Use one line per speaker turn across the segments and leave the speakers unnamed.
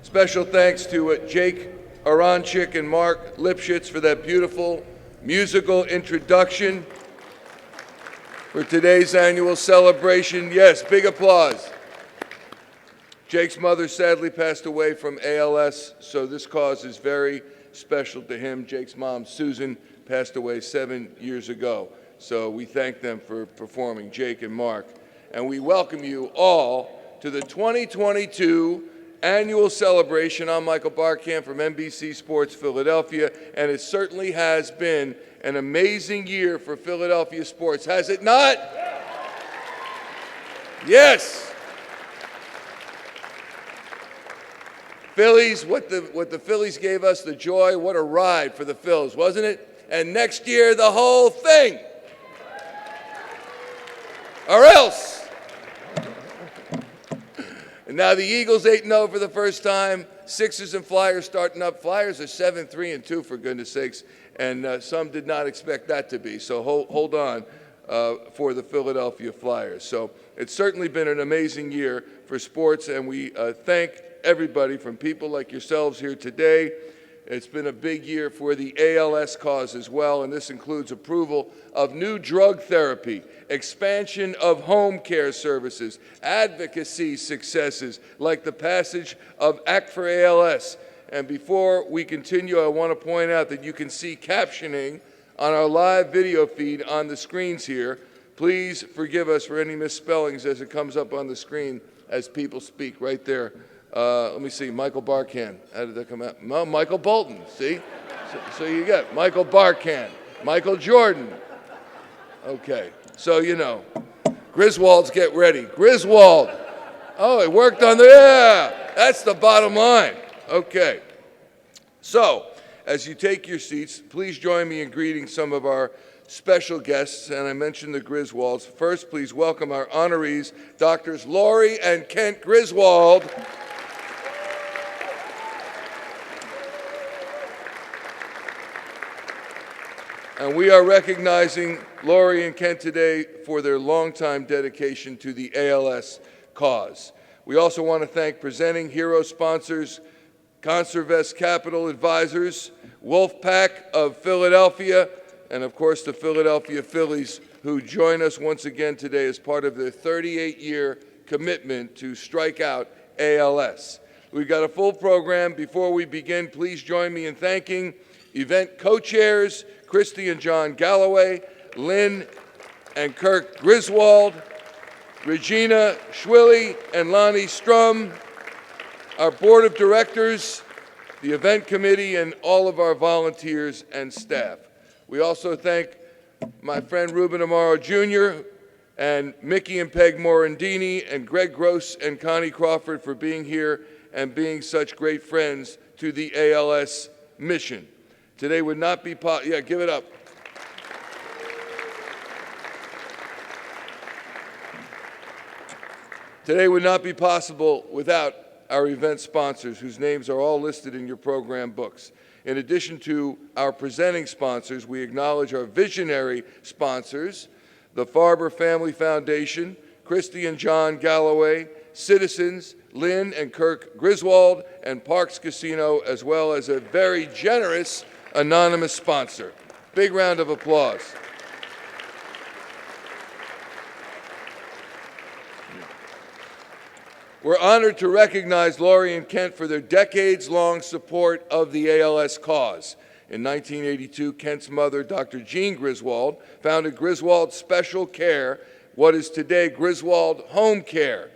Special thanks to Jake Aronchik and Mark Lipschitz for that beautiful musical introduction for today's annual celebration. Yes, big applause. Jake's mother sadly passed away from ALS, so this cause is very special to him. Jake's mom, Susan, passed away 7 years ago, so we thank them for performing, Jake and Mark. And we welcome you all to the 2022 annual celebration. I'm Michael Barkan from NBC Sports Philadelphia, and it certainly has been an amazing year for Philadelphia sports, has it not? Yes. Phillies, what the Phillies gave us, the joy, what a ride for the Phils, wasn't it? And next year, the whole thing. Or else. And now the Eagles 8-0 for the first time. Sixers and Flyers starting up. Flyers are 7-3-2 for goodness sakes, and some did not expect that to be. So hold on for the Philadelphia Flyers. So it's certainly been an amazing year for sports, and we thank everybody from people like yourselves here today. It's been a big year for the ALS cause as well, and this includes approval of new drug therapy, expansion of home care services, advocacy successes like the passage of Act for ALS. And before we continue, I want to point out that you can see captioning on our live video feed on the screens here. Please forgive us for any misspellings as it comes up on the screen as people speak right there. Let me see, Michael Barkan. How did that come out? No, Michael Bolton, see? So you got Michael Barkan, Michael Jordan. Okay, so you know. Griswold's get ready. Griswold. Oh, it worked on the, yeah, that's the bottom line. Okay. So, as you take your seats, please join me in greeting some of our special guests, and I mentioned the Griswolds. First, please welcome our honorees, Doctors Laurie and Kent Griswold. And we are recognizing Laurie and Kent today for their longtime dedication to the ALS cause. We also want to thank presenting hero sponsors, Conservest Capital Advisors, Wolfpack of Philadelphia, and of course the Philadelphia Phillies, who join us once again today as part of their 38-year commitment to strike out ALS. We've got a full program. Before we begin, please join me in thanking event co-chairs, Christy and John Galloway, Lynn and Kirk Griswold, Regina Schwilly and Lonnie Strum, our board of directors, the event committee, and all of our volunteers and staff. We also thank my friend Ruben Amaro Jr. and Mickey and Peg Morandini and Greg Gross and Connie Crawford for being here and being such great friends to the ALS mission. Today would not be possible. Yeah, give it up. Today would not be possible without our event sponsors, whose names are all listed in your program books. In addition to our presenting sponsors, we acknowledge our visionary sponsors, the Farber Family Foundation, Christy and John Galloway, Citizens, Lynn and Kirk Griswold, and Parks Casino, as well as a very generous anonymous sponsor. Big round of applause. We're honored to recognize Laurie and Kent for their decades-long support of the ALS cause. In 1982, Kent's mother, Dr. Jean Griswold, founded Griswold Special Care, what is today Griswold Home Care,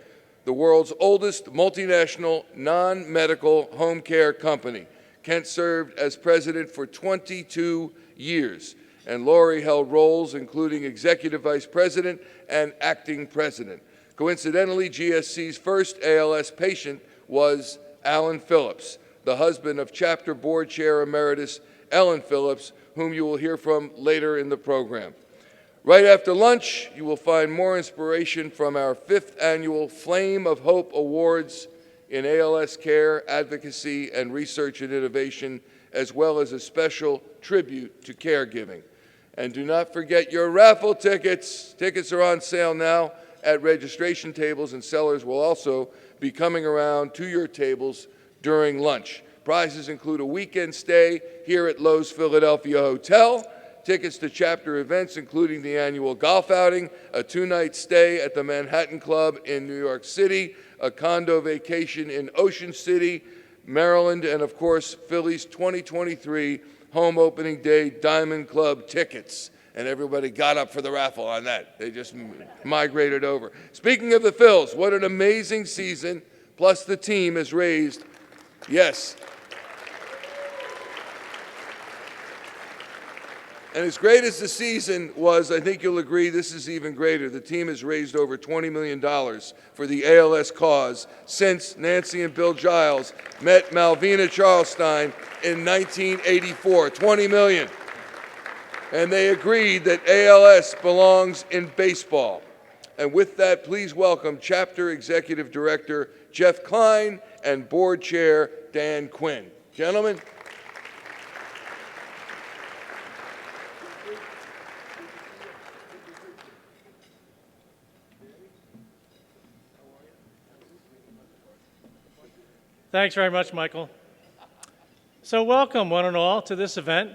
the world's oldest multinational non-medical home care company. Kent served as president for 22 years, and Laurie held roles including executive vice president and acting president. Coincidentally, GSC's first ALS patient was Alan Phillips, the husband of chapter board chair emeritus Ellen Phillips, whom you will hear from later in the program. Right after lunch, you will find more inspiration from our 5th annual Flame of Hope Awards in ALS care, advocacy, and research and innovation, as well as a special tribute to caregiving. And do not forget your raffle tickets. Tickets are on sale now at registration tables, and sellers will also be coming around to your tables during lunch. Prizes include a weekend stay here at Lowe's Philadelphia Hotel, tickets to chapter events including the annual golf outing, a 2-night stay at the Manhattan Club in New York City, a condo vacation in Ocean City, Maryland, and of course, Philly's 2023 home opening day Diamond Club tickets. And everybody got up for the raffle on that. They just migrated over. Speaking of the Phils, what an amazing season, plus the team has raised, yes. And as great as the season was, I think you'll agree this is even greater. The team has raised over $20 million for the ALS cause since Nancy and Bill Giles met Malvina Charlestein in 1984. $20 million. And they agreed that ALS belongs in baseball. And with that, please welcome Chapter Executive Director Jeff Klein and Board Chair Dan Quinn. Gentlemen.
Thanks very much, Michael. So welcome, one and all, to this event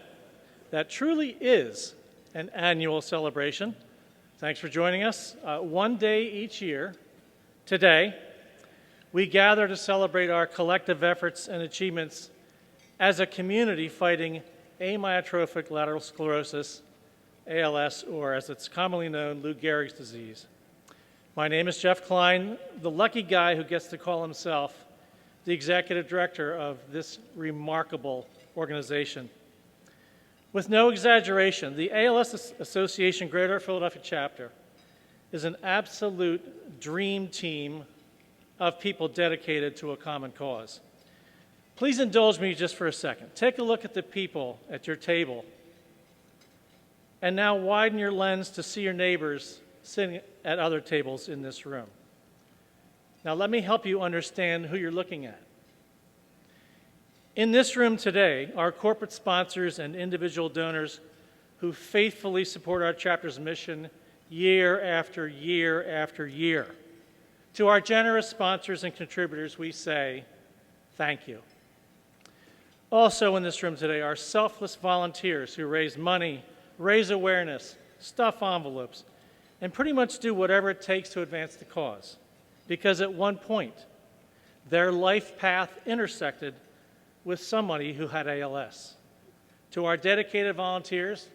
that truly is an annual celebration. Thanks for joining us. One day each year, today, we gather to celebrate our collective efforts and achievements as a community fighting amyotrophic lateral sclerosis, ALS, or as it's commonly known, Lou Gehrig's disease. My name is Jeff Klein, the lucky guy who gets to call himself the executive director of this remarkable organization. With no exaggeration, the ALS Association Greater Philadelphia Chapter is an absolute dream team of people dedicated to a common cause. Please indulge me just for a second. Take a look at the people at your table, and now widen your lens to see your neighbors sitting at other tables in this room. Now let me help you understand who you're looking at. In this room today are corporate sponsors and individual donors who faithfully support our chapter's mission year after year after year. To our generous sponsors and contributors, we say thank you. Also in this room today are selfless volunteers who raise money, raise awareness, stuff envelopes, and pretty much do whatever it takes to advance the cause. Because at one point, their life path intersected with somebody who had ALS. To our dedicated volunteers,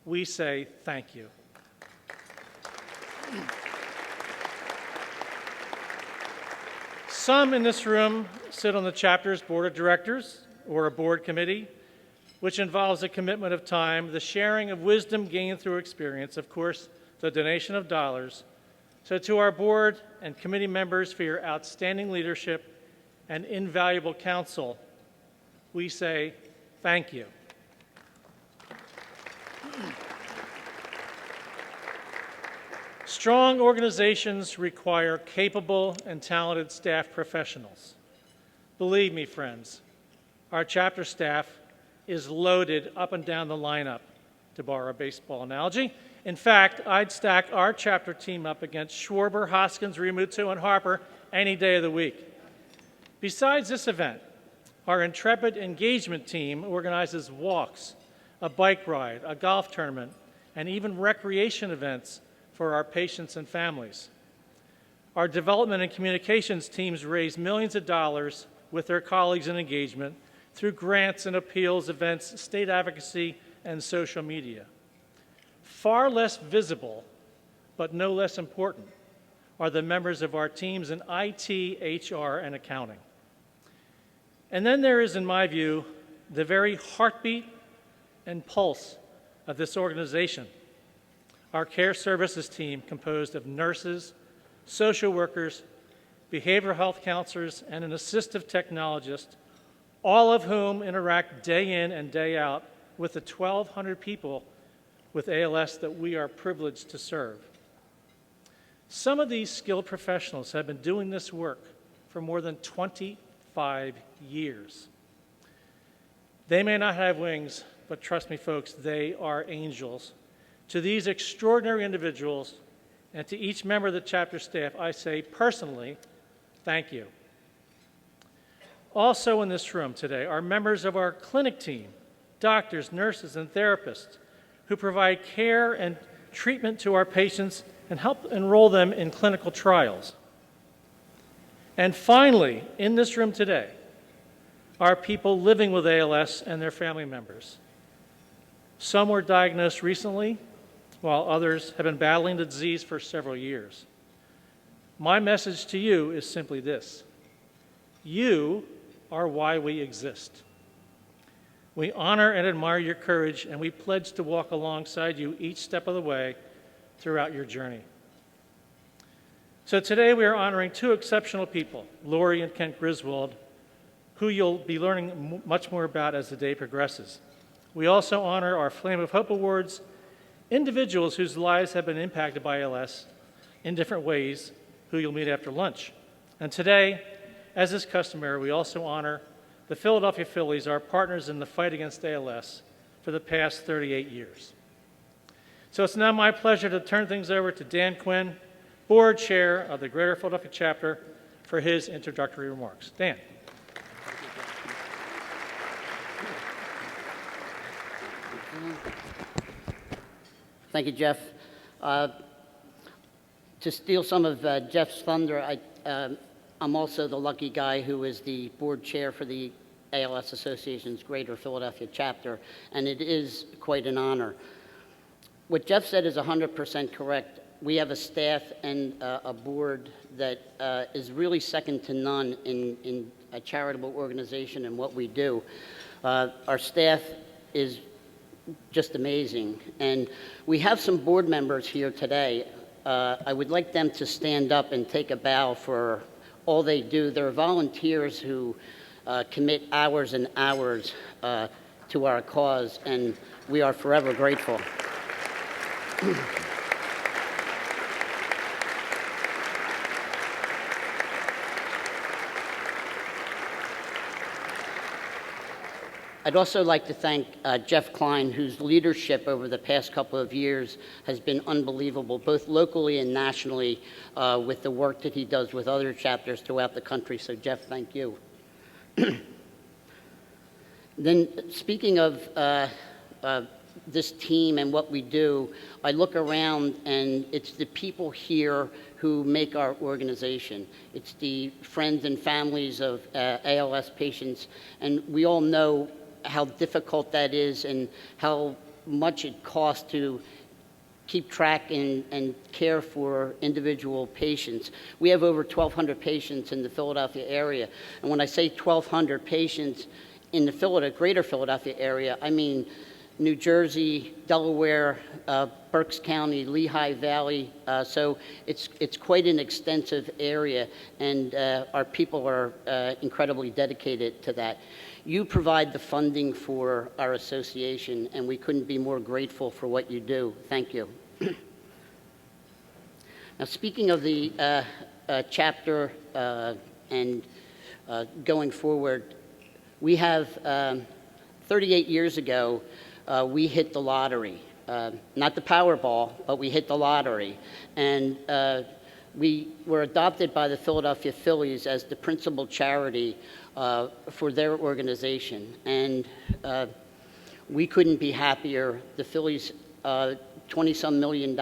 we say thank you. Some in this room sit on the chapter's board of directors or a board committee, which involves a commitment of time, the sharing of wisdom gained through experience, of course, the donation of dollars. So to our board and committee members for your outstanding leadership and invaluable counsel, we say thank you. Strong organizations require capable and talented staff professionals. Believe me, friends, our chapter staff is loaded up and down the lineup, to borrow a baseball analogy. In fact, I'd stack our chapter team up against Schwarber, Hoskins, Rimuto, and Harper any day of the week. Besides this event, our intrepid engagement team organizes walks, a bike ride, a golf tournament, and even recreation events for our patients and families. Our development and communications teams raise millions of dollars with their colleagues in engagement through grants and appeals, events, state advocacy, and social media. Far less visible, but no less important, are the members of our teams in IT, HR, and accounting. And then there is, in my view, the very heartbeat and pulse of this organization, our care services team composed of nurses, social workers, behavioral health counselors, and an assistive technologist, all of whom interact day in and day out with the 1,200 people with ALS that we are privileged to serve. Some of these skilled professionals have been doing this work for more than 25 years. They may not have wings, but trust me, folks, they are angels. To these extraordinary individuals and to each member of the chapter staff, I say personally, thank you. Also in this room today are members of our clinic team, doctors, nurses, and therapists who provide care and treatment to our patients and help enroll them in clinical trials. And finally, in this room today are people living with ALS and their family members. Some were diagnosed recently, while others have been battling the disease for several years. My message to you is simply this: you are why we exist. We honor and admire your courage, and we pledge to walk alongside you each step of the way throughout your journey. So today we are honoring two exceptional people, Lori and Kent Griswold, who you'll be learning much more about as the day progresses. We also honor our Flame of Hope Awards, individuals whose lives have been impacted by ALS in different ways, who you'll meet after lunch. And today, as is customary, we also honor the Philadelphia Phillies, our partners in the fight against ALS for the past 38 years. So it's now my pleasure to turn things over to Dan Quinn, Board Chair of the Greater Philadelphia Chapter, for his introductory remarks. Dan.
Thank you, Jeff. To steal some of Jeff's thunder, I'm also the lucky guy who is the board chair for the ALS Association's Greater Philadelphia Chapter, and it is quite an honor. What Jeff said is 100% correct. We have a staff and a board that is really second to none in a charitable organization and what we do. Our staff is just amazing. And we have some board members here today. I would like them to stand up and take a bow for all they do. They're volunteers who commit hours and hours to our cause, and we are forever grateful. I'd also like to thank Jeff Klein, whose leadership over the past couple of years has been unbelievable, both locally and nationally, with the work that he does with other chapters throughout the country. So, Jeff, thank you. Then, speaking of this team and what we do, I look around and it's the people here who make our organization. It's the friends and families of ALS patients, and we all know how difficult that is and how much it costs to keep track and care for individual patients. We have over 1,200 patients in the Philadelphia area. And when I say 1,200 patients in the greater Philadelphia area, I mean New Jersey, Delaware, Berks County, Lehigh Valley. So it's quite an extensive area, and our people are incredibly dedicated to that. You provide the funding for our association, and we couldn't be more grateful for what you do. Thank you. Now, speaking of the chapter and going forward, we have 38 years ago, we hit the lottery. Not the Powerball, but we hit the lottery. And we were adopted by the Philadelphia Phillies as the principal charity for their organization. And we couldn't be happier. The Phillies, $20-some million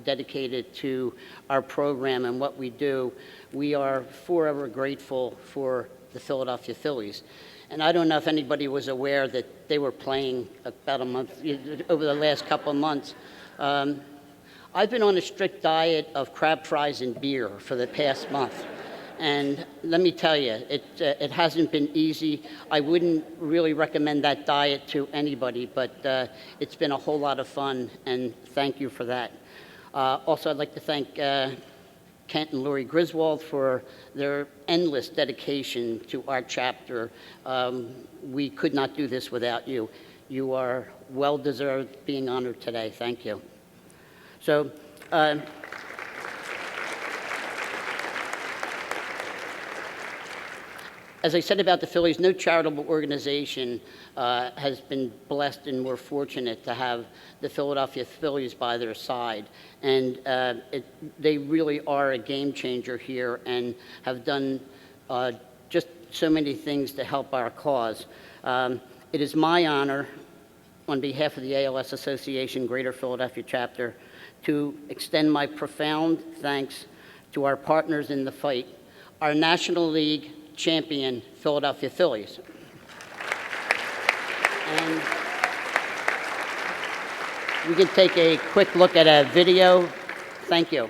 dedicated to our program and what we do. We are forever grateful for the Philadelphia Phillies. And I don't know if anybody was aware that they were playing about a month, over the last couple of months. I've been on a strict diet of crab fries and beer for the past month. And let me tell you, it hasn't been easy. I wouldn't really recommend that diet to anybody, but it's been a whole lot of fun, and thank you for that. Also, I'd like to thank Kent and Lori Griswold for their endless dedication to our chapter. We could not do this without you. You are well-deserved being honored today. Thank you. So, as I said about the Phillies, no charitable organization has been blessed and more fortunate to have the Philadelphia Phillies by their side. And they really are a game changer here and have done just so many things to help our cause. It is my honor, on behalf of the ALS Association Greater Philadelphia Chapter, to extend my profound thanks to our partners in the fight, our National League champion Philadelphia Phillies. And we can take a quick look at a video. Thank you.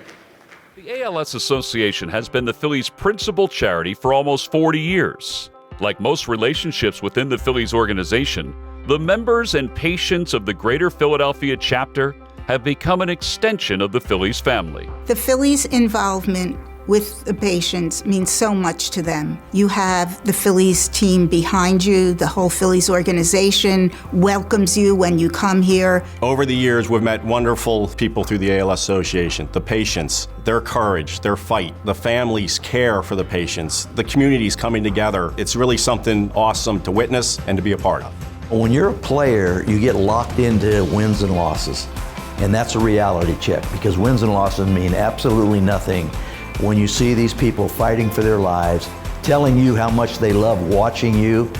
The ALS Association has been the Phillies' principal charity for almost 40 years. Like most relationships within the Phillies organization, the members and patients of the Greater Philadelphia chapter have become an extension of the Phillies family.
The Phillies' involvement with the patients means so much to them. You have the Phillies team behind you. The whole Phillies organization welcomes you when you come here.
Over the years, we've met wonderful people through the ALS Association. The patients, their courage, their fight, the families' care for the patients, the communities coming together. It's really something awesome to witness and to be a part of.
When you're a player, you get locked into wins and losses. And that's a reality check, because wins and losses mean absolutely nothing when you see these people fighting for their lives, telling you how much they love watching you,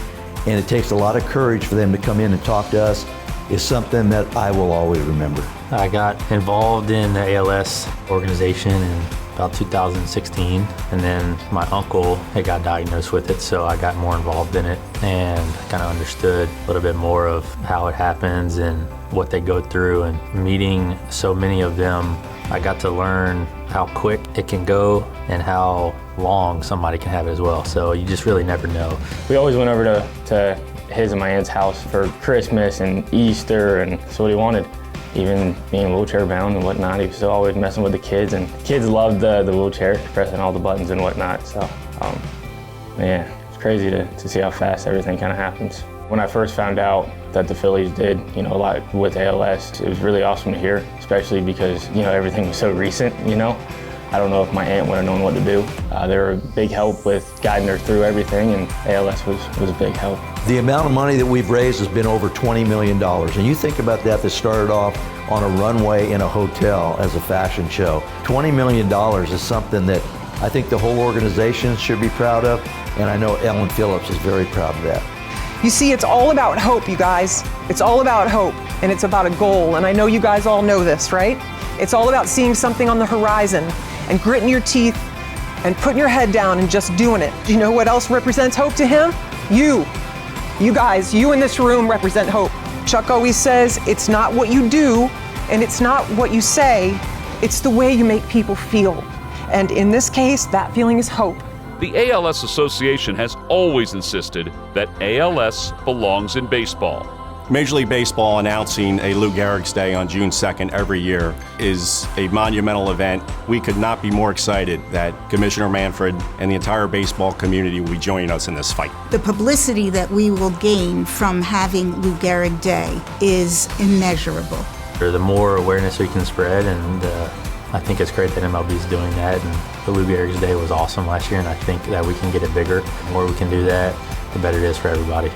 and it takes a lot of courage for them to come in and talk to us, is something that I will always remember.
I got involved in the ALS organization in about 2016, and then my uncle had got diagnosed with it, so I got more involved in it and kind of understood a little bit more of how it happens and what they go through. And meeting so many of them, I got to learn how quick it can go and how long somebody can have it as well. So you just really never know.
We always went over to his and my aunt's house for Christmas and Easter, and that's what he wanted. Even being wheelchair bound and whatnot, he was always messing with the kids, and kids loved the wheelchair, pressing all the buttons and whatnot. So yeah, it's crazy to see how fast everything kind of happens. When I first found out that the Phillies did, a lot with ALS, it was really awesome to hear, especially because, everything was so recent, I don't know if my aunt would have known what to do. They were a big help with guiding her through everything, and ALS was a big help.
The amount of money that we've raised has been over $20 million. And you think about that started off on a runway in a hotel as a fashion show. $20 million is something that I think the whole organization should be proud of, and I know Ellen Phillips is very proud of that.
You see, it's all about hope, you guys. It's all about hope, and it's about a goal, and I know you guys all know this, right? It's all about seeing something on the horizon and gritting your teeth and putting your head down and just doing it. Do you know what else represents hope to him? You. You guys, you in this room represent hope. Chuck always says, it's not what you do and it's not what you say, it's the way you make people feel. And in this case, that feeling is hope.
The ALS Association has always insisted that ALS belongs in baseball.
Major League Baseball announcing a Lou Gehrig's Day on June 2nd every year is a monumental event. We could not be more excited that Commissioner Manfred and the entire baseball community will be joining us in this fight.
The publicity that we will gain from having Lou Gehrig Day is immeasurable.
The more awareness we can spread, and I think it's great that MLB is doing that. And the Lou Gehrig's Day was awesome last year, and I think that we can get it bigger. The more we can do that, the better it is for everybody.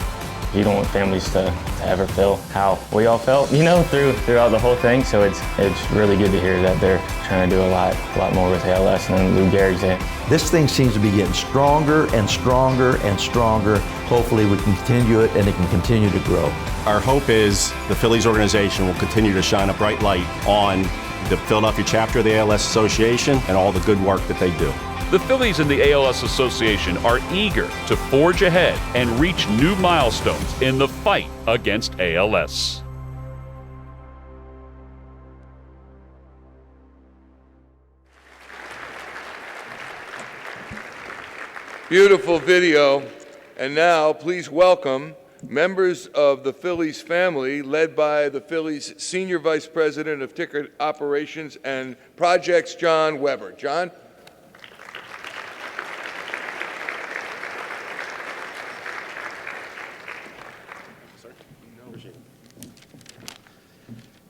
You don't want families to ever feel how we all felt, throughout the whole thing. So it's really good to hear that they're trying to do a lot more with ALS than Lou Gehrig's Day.
This thing seems to be getting stronger and stronger and stronger. Hopefully we can continue it and it can continue to grow.
Our hope is the Phillies organization will continue to shine a bright light on the Philadelphia chapter of the ALS Association and all the good work that they do.
The Phillies and the ALS Association are eager to forge ahead and reach new milestones in the fight against ALS.
Beautiful video. And now, please welcome members of the Phillies family, led by the Phillies Senior Vice President of Ticket Operations and Projects, John Weber. John?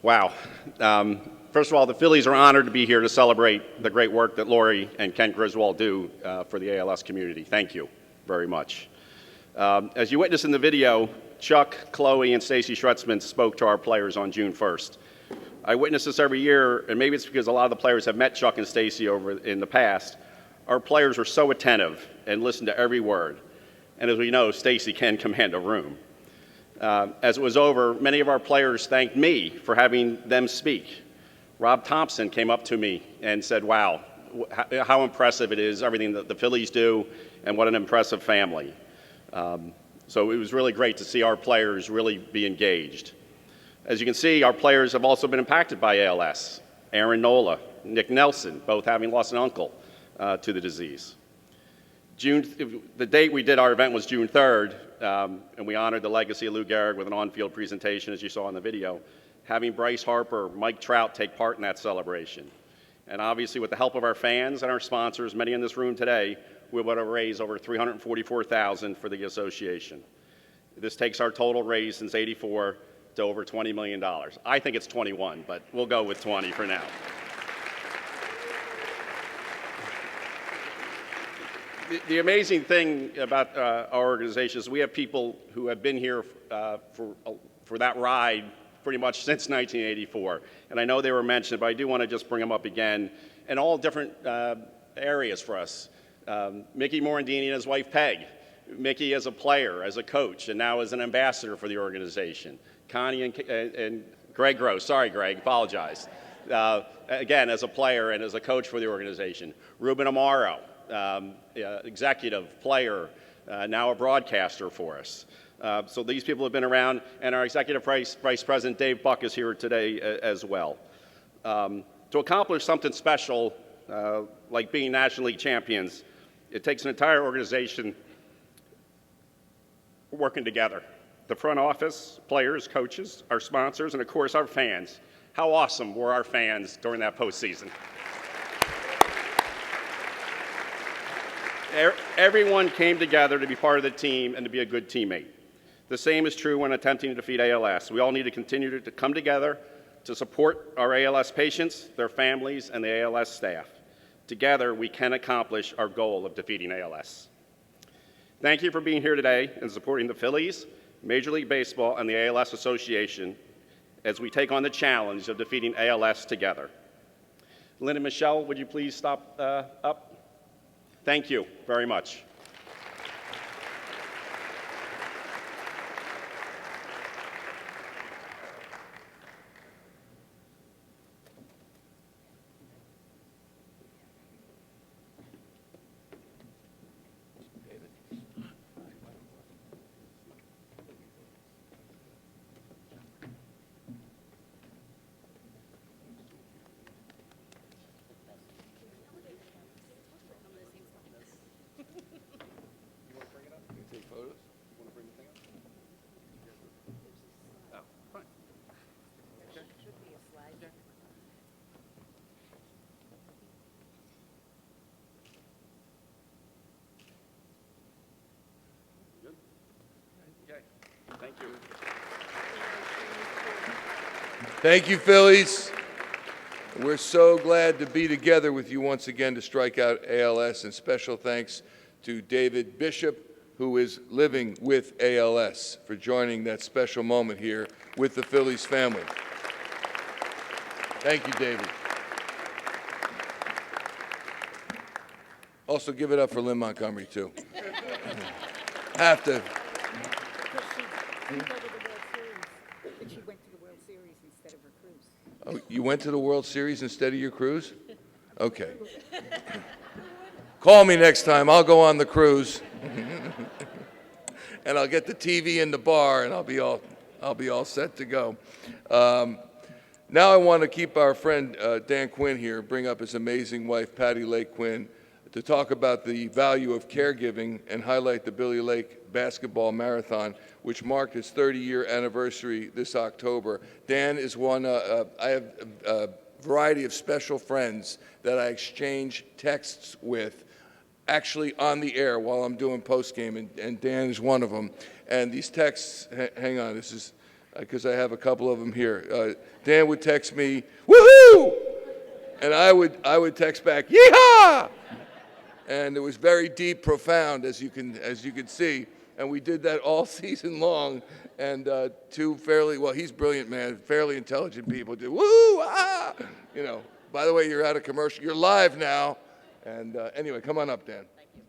Wow. First of all, the Phillies are honored to be here to celebrate the great work that Lori and Ken Griswold do for the ALS community. Thank you very much. As you witnessed in the video, Chuck, Chloe, and Stacy Schretzman spoke to our players on June 1st. I witness this every year, and maybe it's because a lot of the players have met Chuck and Stacy over in the past. our players were so attentive and listened to every word. And as we know, Stacy can command a room. As it was over, many of our players thanked me for having them speak. Rob Thompson came up to me and said, wow, how impressive it is, everything that the Phillies do, and what an impressive family. So it was really great to see our players really be engaged. As you can see, our players have also been impacted by ALS. Aaron Nola, Nick Nelson, both having lost an uncle to the disease. The date we did our event was June 3rd, and we honored the legacy of Lou Gehrig with an on-field presentation, as you saw in the video, having Bryce Harper, Mike Trout take part in that celebration. And obviously, with the help of our fans and our sponsors, many in this room today, we were able to raise over $344,000 for the association. This takes our total raise since '84 to over $20 million. I think it's 21, but we'll go with 20 for now. The amazing thing about our organization is we have people who have been here for that ride pretty much since 1984. And I know they were mentioned, but I do want to just bring them up again in all different areas for us. Mickey Morandini and his wife Peg. Mickey as a player, as a coach, and now as an ambassador for the organization. Connie and Greg Gross. Sorry, Greg, apologize. Again, as a player and as a coach for the organization. Ruben Amaro. Executive, player, now a broadcaster for us. So these people have been around, and our Executive Vice President Dave Buck is here today as well. To accomplish something special, like being National League champions, it takes an entire organization working together. The front office, players, coaches, our sponsors, and of course our fans. How awesome were our fans during that postseason? Everyone came together to be part of the team and to be a good teammate. The same is true when attempting to defeat ALS. We all need to continue to come together to support our ALS patients, their families, and the ALS staff. Together, we can accomplish our goal of defeating ALS. Thank you for being here today and supporting the Phillies, Major League Baseball, and the ALS Association as we take on the challenge of defeating ALS together. Lynn and Michelle, would you please stop up? Thank you very much. Thank you.
Thank you, Phillies. We're so glad to be together with you once again to strike out ALS, and special thanks to David Bishop, who is living with ALS, for joining that special moment here with the Phillies family. Thank you, David. Also, give it up for Lynn Montgomery, too. Have to.
She went to the World Series instead of her cruise.
Oh, you went to the World Series instead of your cruise? Okay. Call me next time. I'll go on the cruise. And I'll get the TV in the bar, and I'll be all set to go. Now I want to keep our friend Dan Quinn here, bring up his amazing wife, Patty Lake Quinn, to talk about the value of caregiving and highlight the Billy Lake Basketball Marathon, which marked its 30-year anniversary this October. Dan is one, I have a variety of special friends that I exchange texts with, actually on the air while I'm doing postgame, and Dan is one of them. And these texts, hang on, this is, because I have a couple of them here. Dan would text me, woohoo! And I would text back, yeehaw! And it was very deep, profound, as you can see. And we did that all season long. And two fairly, well, he's brilliant, man, fairly intelligent people did, woo, ah! You know, by the way, you're out of commercial. You're live now. And anyway, come on up, Dan.
Thank you.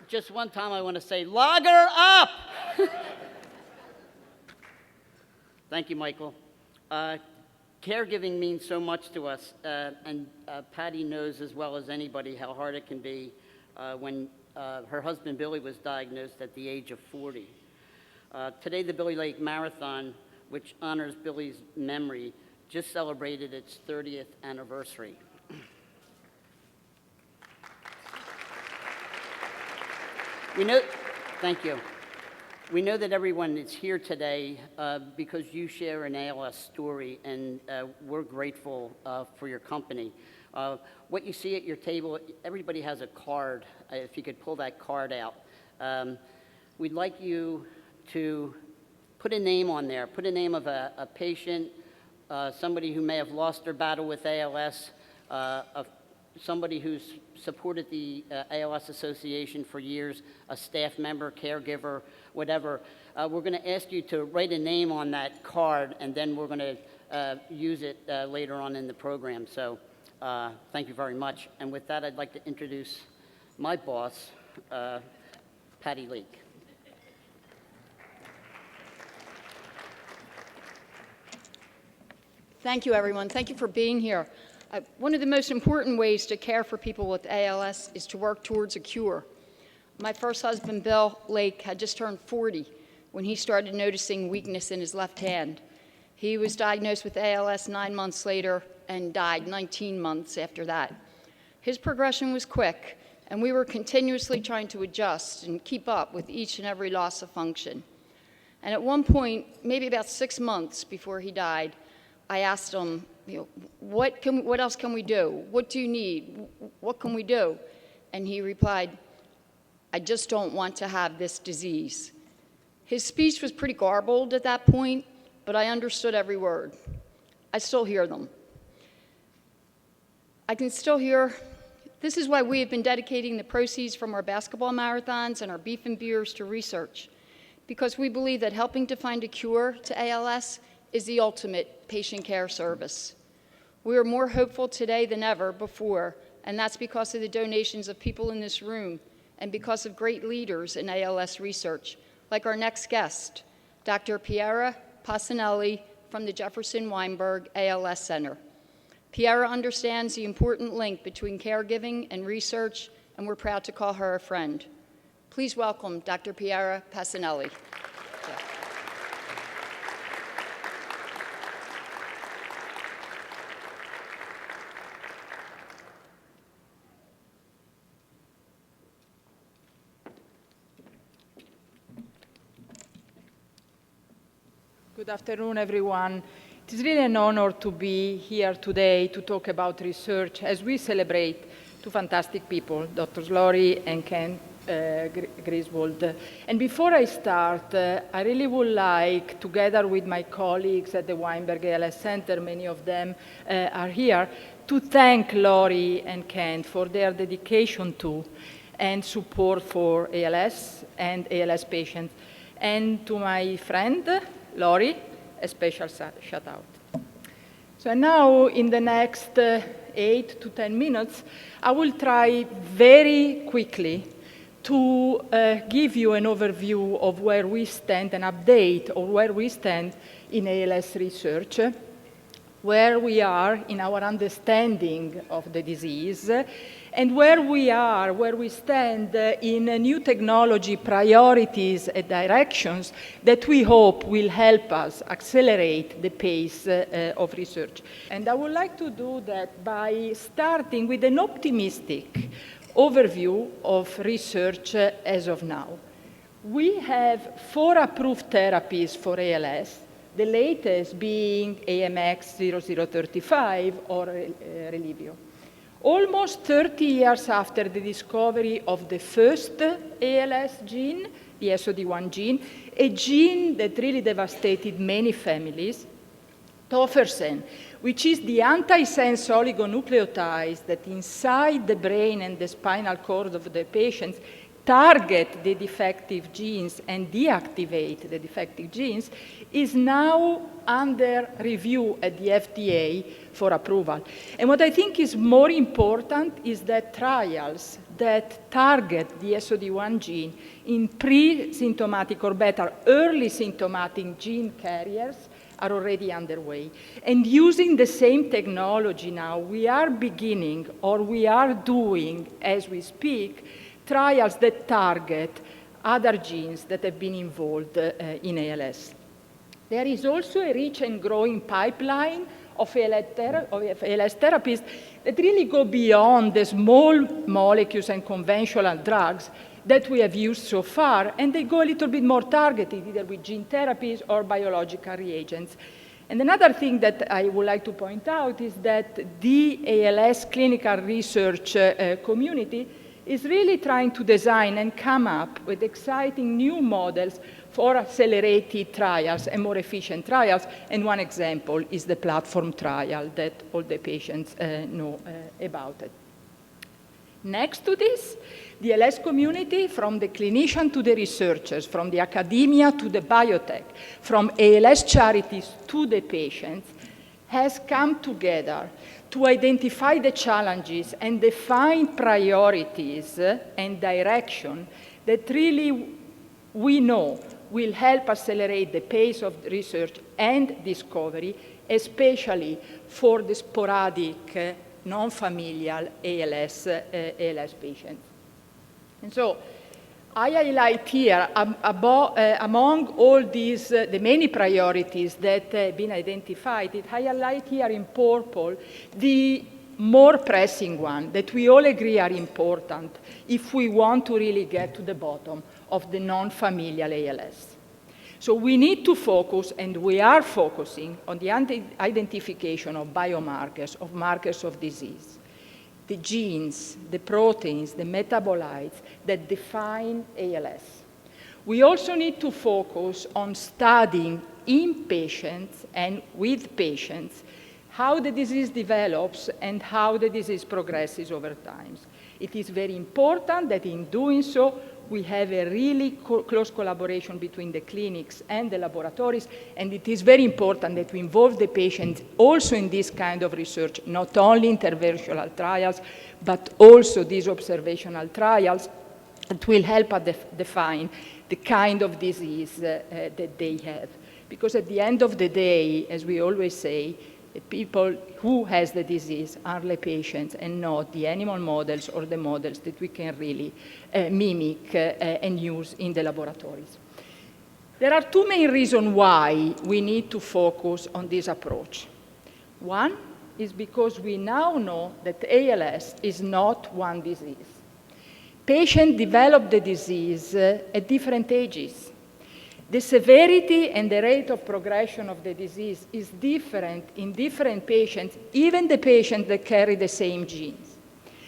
Just one time I want to say, logger up! Thank you, Michael. Caregiving means so much to us, and Patty knows as well as anybody how hard it can be when her husband Billy was diagnosed at the age of 40. Today, the Billy Lake Marathon, which honors Billy's memory, just celebrated its 30th anniversary. Thank you. We know that everyone is here today because you share an ALS story, and we're grateful for your company. What you see at your table, everybody has a card. If you could pull that card out. We'd like you to put a name on there. Put a name of a patient, somebody who may have lost their battle with ALS, somebody who's supported the ALS Association for years, a staff member, caregiver, whatever. We're going to ask you to write a name on that card, and then we're going to use it later on in the program. So thank you very much. And with that, I'd like to introduce my boss, Patty Leake.
Thank you, everyone. Thank you for being here. One of the most important ways to care for people with ALS is to work towards a cure. My first husband, Bill Lake, had just turned 40 when he started noticing weakness in his left hand. He was diagnosed with ALS 9 months later and died 19 months after that. His progression was quick, and we were continuously trying to adjust and keep up with each and every loss of function. And at one point, maybe about 6 months before he died, I asked him, what else can we do? What do you need? What can we do? And he replied, I just don't want to have this disease. His speech was pretty garbled at that point, but I understood every word. I still hear them. I can still hear, this is why we have been dedicating the proceeds from our basketball marathons and our beef and beers to research, because we believe that helping to find a cure to ALS is the ultimate patient care service. We are more hopeful today than ever before, and that's because of the donations of people in this room and because of great leaders in ALS research, like our next guest, Dr. Piera Passanelli from the Jefferson Weinberg ALS Center. Piera understands the important link between caregiving and research, and we're proud to call her a friend. Please welcome Dr. Piera Passanelli.
Good afternoon, everyone. It is really an honor to be here today to talk about research as we celebrate two fantastic people, Drs. Lori and Ken Griswold. And before I start, I really would like, together with my colleagues at the Weinberg ALS Center, many of them are here, to thank Lori and Ken for their dedication to and support for ALS and ALS patients. And to my friend, Lori, a special shout out. So now, in the next 8 to 10 minutes, I will try very quickly to give you an overview of where we stand, an update of where we stand in ALS research, where we are in our understanding of the disease, and where we stand in new technology priorities and directions that we hope will help us accelerate the pace of research. And I would like to do that by starting with an optimistic overview of research as of now. We have 4 approved therapies for ALS, the latest being AMX0035 or Relivio. Almost 30 years after the discovery of the first ALS gene, the SOD1 gene, a gene that really devastated many families, tofersen, which is the antisense oligonucleotide that inside the brain and the spinal cord of the patients target the defective genes and deactivate the defective genes is now under review at the FDA for approval. And what I think is more important is that trials that target the SOD1 gene in pre-symptomatic or better early symptomatic gene carriers are already underway. And using the same technology now, we are beginning, or we are doing as we speak, trials that target other genes that have been involved in ALS. There is also a rich and growing pipeline of ALS therapies that really go beyond the small molecules and conventional drugs that we have used so far, and they go a little bit more targeted, either with gene therapies or biological reagents. And another thing that I would like to point out is that the ALS clinical research community is really trying to design and come up with exciting new models for accelerated trials and more efficient trials. And one example is the platform trial that all the patients know about it. Next to this, the ALS community, from the clinician to the researchers, from the academia to the biotech, from ALS charities to the patients, has come together to identify the challenges and define priorities and direction that really we know will help accelerate the pace of research and discovery, especially for the sporadic, non-familial ALS patients. And so I highlight here, among all these, the many priorities that have been identified, I highlight here in purple the more pressing one that we all agree are important if we want to really get to the bottom of the non-familial ALS. So we need to focus, and we are focusing, on the identification of biomarkers, of markers of disease. The genes, the proteins, the metabolites that define ALS. We also need to focus on studying in patients and with patients how the disease develops and how the disease progresses over time. It is very important that in doing so, we have a really close collaboration between the clinics and the laboratories, and it is very important that we involve the patients also in this kind of research, not only interventional trials, but also these observational trials that will help us define the kind of disease that they have. Because at the end of the day, as we always say, the people who has the disease are the patients and not the animal models or the models that we can really mimic and use in the laboratories. There are two main reasons why we need to focus on this approach. One is because we now know that ALS is not one disease. Patients develop the disease at different ages. The severity and the rate of progression of the disease is different in different patients, even the patients that carry the same genes.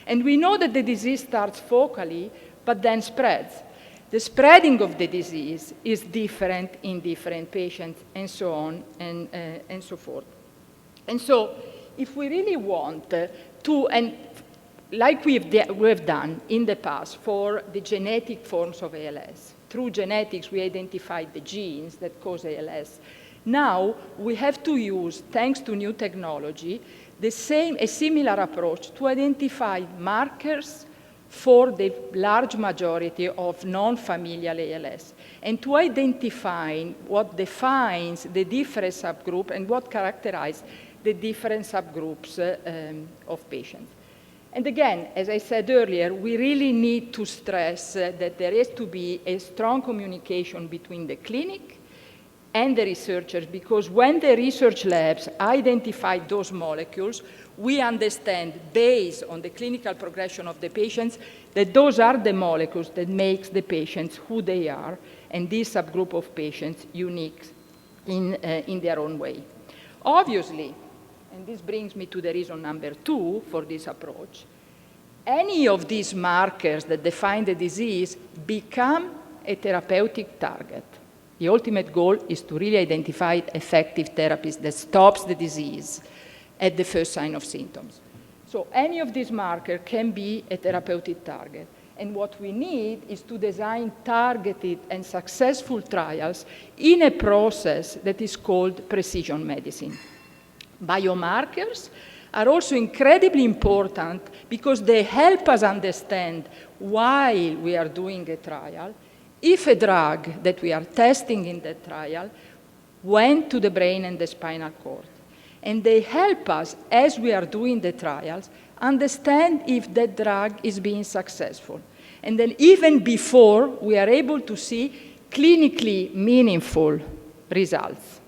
And we know that the disease starts focally, but then spreads. The spreading of the disease is different in different patients, and so on and so forth. And so, if we really want to, and like we've done in the past for the genetic forms of ALS, through genetics, we identified the genes that cause ALS. Now, we have to use, thanks to new technology, a similar approach to identify markers for the large majority of non-familial ALS, and to identify what defines the different subgroup and what characterizes the different subgroups of patients. And again, as I said earlier, we really need to stress that there is to be a strong communication between the clinic and the researchers, because when the research labs identify those molecules, we understand, based on the clinical progression of the patients, that those are the molecules that makes the patients who they are, and this subgroup of patients unique in their own way. Obviously, and this brings me to the reason number 2 for this approach, any of these markers that define the disease become a therapeutic target. The ultimate goal is to really identify effective therapies that stops the disease at the first sign of symptoms. So any of these markers can be a therapeutic target. And what we need is to design targeted and successful trials in a process that is called precision medicine. Biomarkers are also incredibly important because they help us understand while we are doing a trial if a drug that we are testing in the trial went to the brain and the spinal cord. And they help us, as we are doing the trials, understand if that drug is being successful. And then even before, we are able to see clinically meaningful results.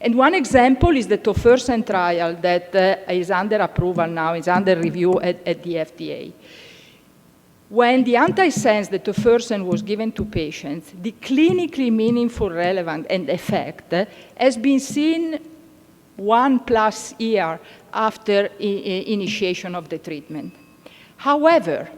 And one example is the tofersen trial that is under approval now, is under review at the FDA. When the antisense, the tofersen, was given to patients, the clinically meaningful relevant and effect has been seen 1+ year after initiation of the treatment. However,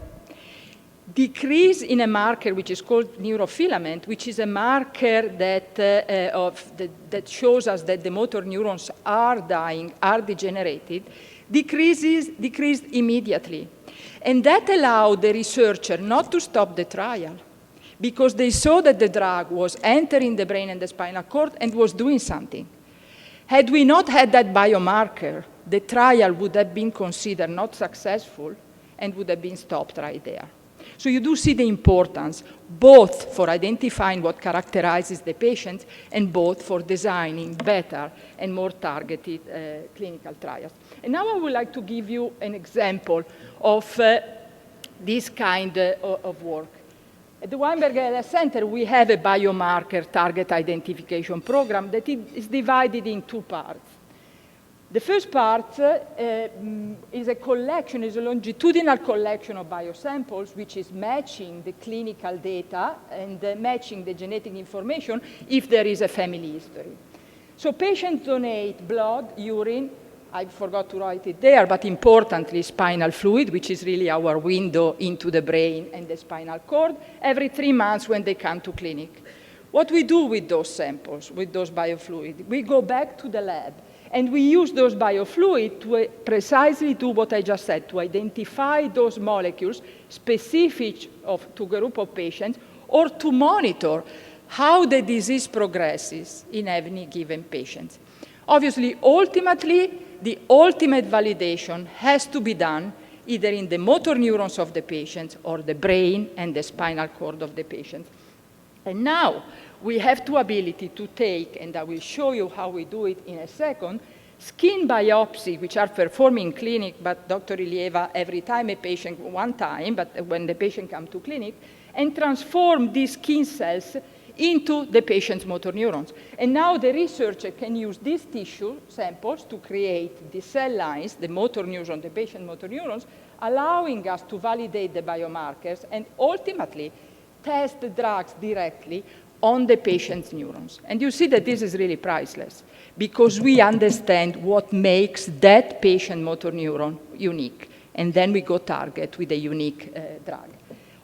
decrease in a marker which is called neurofilament, which is a marker that shows us that the motor neurons are dying, are degenerated, decreased immediately. And that allowed the researcher not to stop the trial because they saw that the drug was entering the brain and the spinal cord and was doing something. Had we not had that biomarker, the trial would have been considered not successful and would have been stopped right there. So you do see the importance, both for identifying what characterizes the patient and both for designing better and more targeted clinical trials. And now I would like to give you an example of this kind of work. At the Weinberg ALS Center, we have a biomarker target identification program that is divided in two parts. The first part is a longitudinal collection of biosamples, which is matching the clinical data and matching the genetic information if there is a family history. So patients donate blood, urine, I forgot to write it there, but importantly, spinal fluid, which is really our window into the brain and the spinal cord, every 3 months when they come to clinic. What we do with those samples, with those biofluid, we go back to the lab, and we use those biofluid to precisely do what I just said, to identify those molecules specific to a group of patients, or to monitor how the disease progresses in any given patient. Obviously, ultimately, the ultimate validation has to be done either in the motor neurons of the patient or the brain and the spinal cord of the patient. And now we have the ability to take, and I will show you how we do it in a second, skin biopsy, which are performed in clinic, but Dr. Ilieva, every time a patient, one time, but when the patient comes to clinic, and transform these skin cells into the patient's motor neurons. And now the researcher can use these tissue samples to create the cell lines, the motor neurons, the patient motor neurons, allowing us to validate the biomarkers and ultimately test the drugs directly on the patient's neurons. And you see that this is really priceless because we understand what makes that patient motor neuron unique. And then we go target with a unique drug.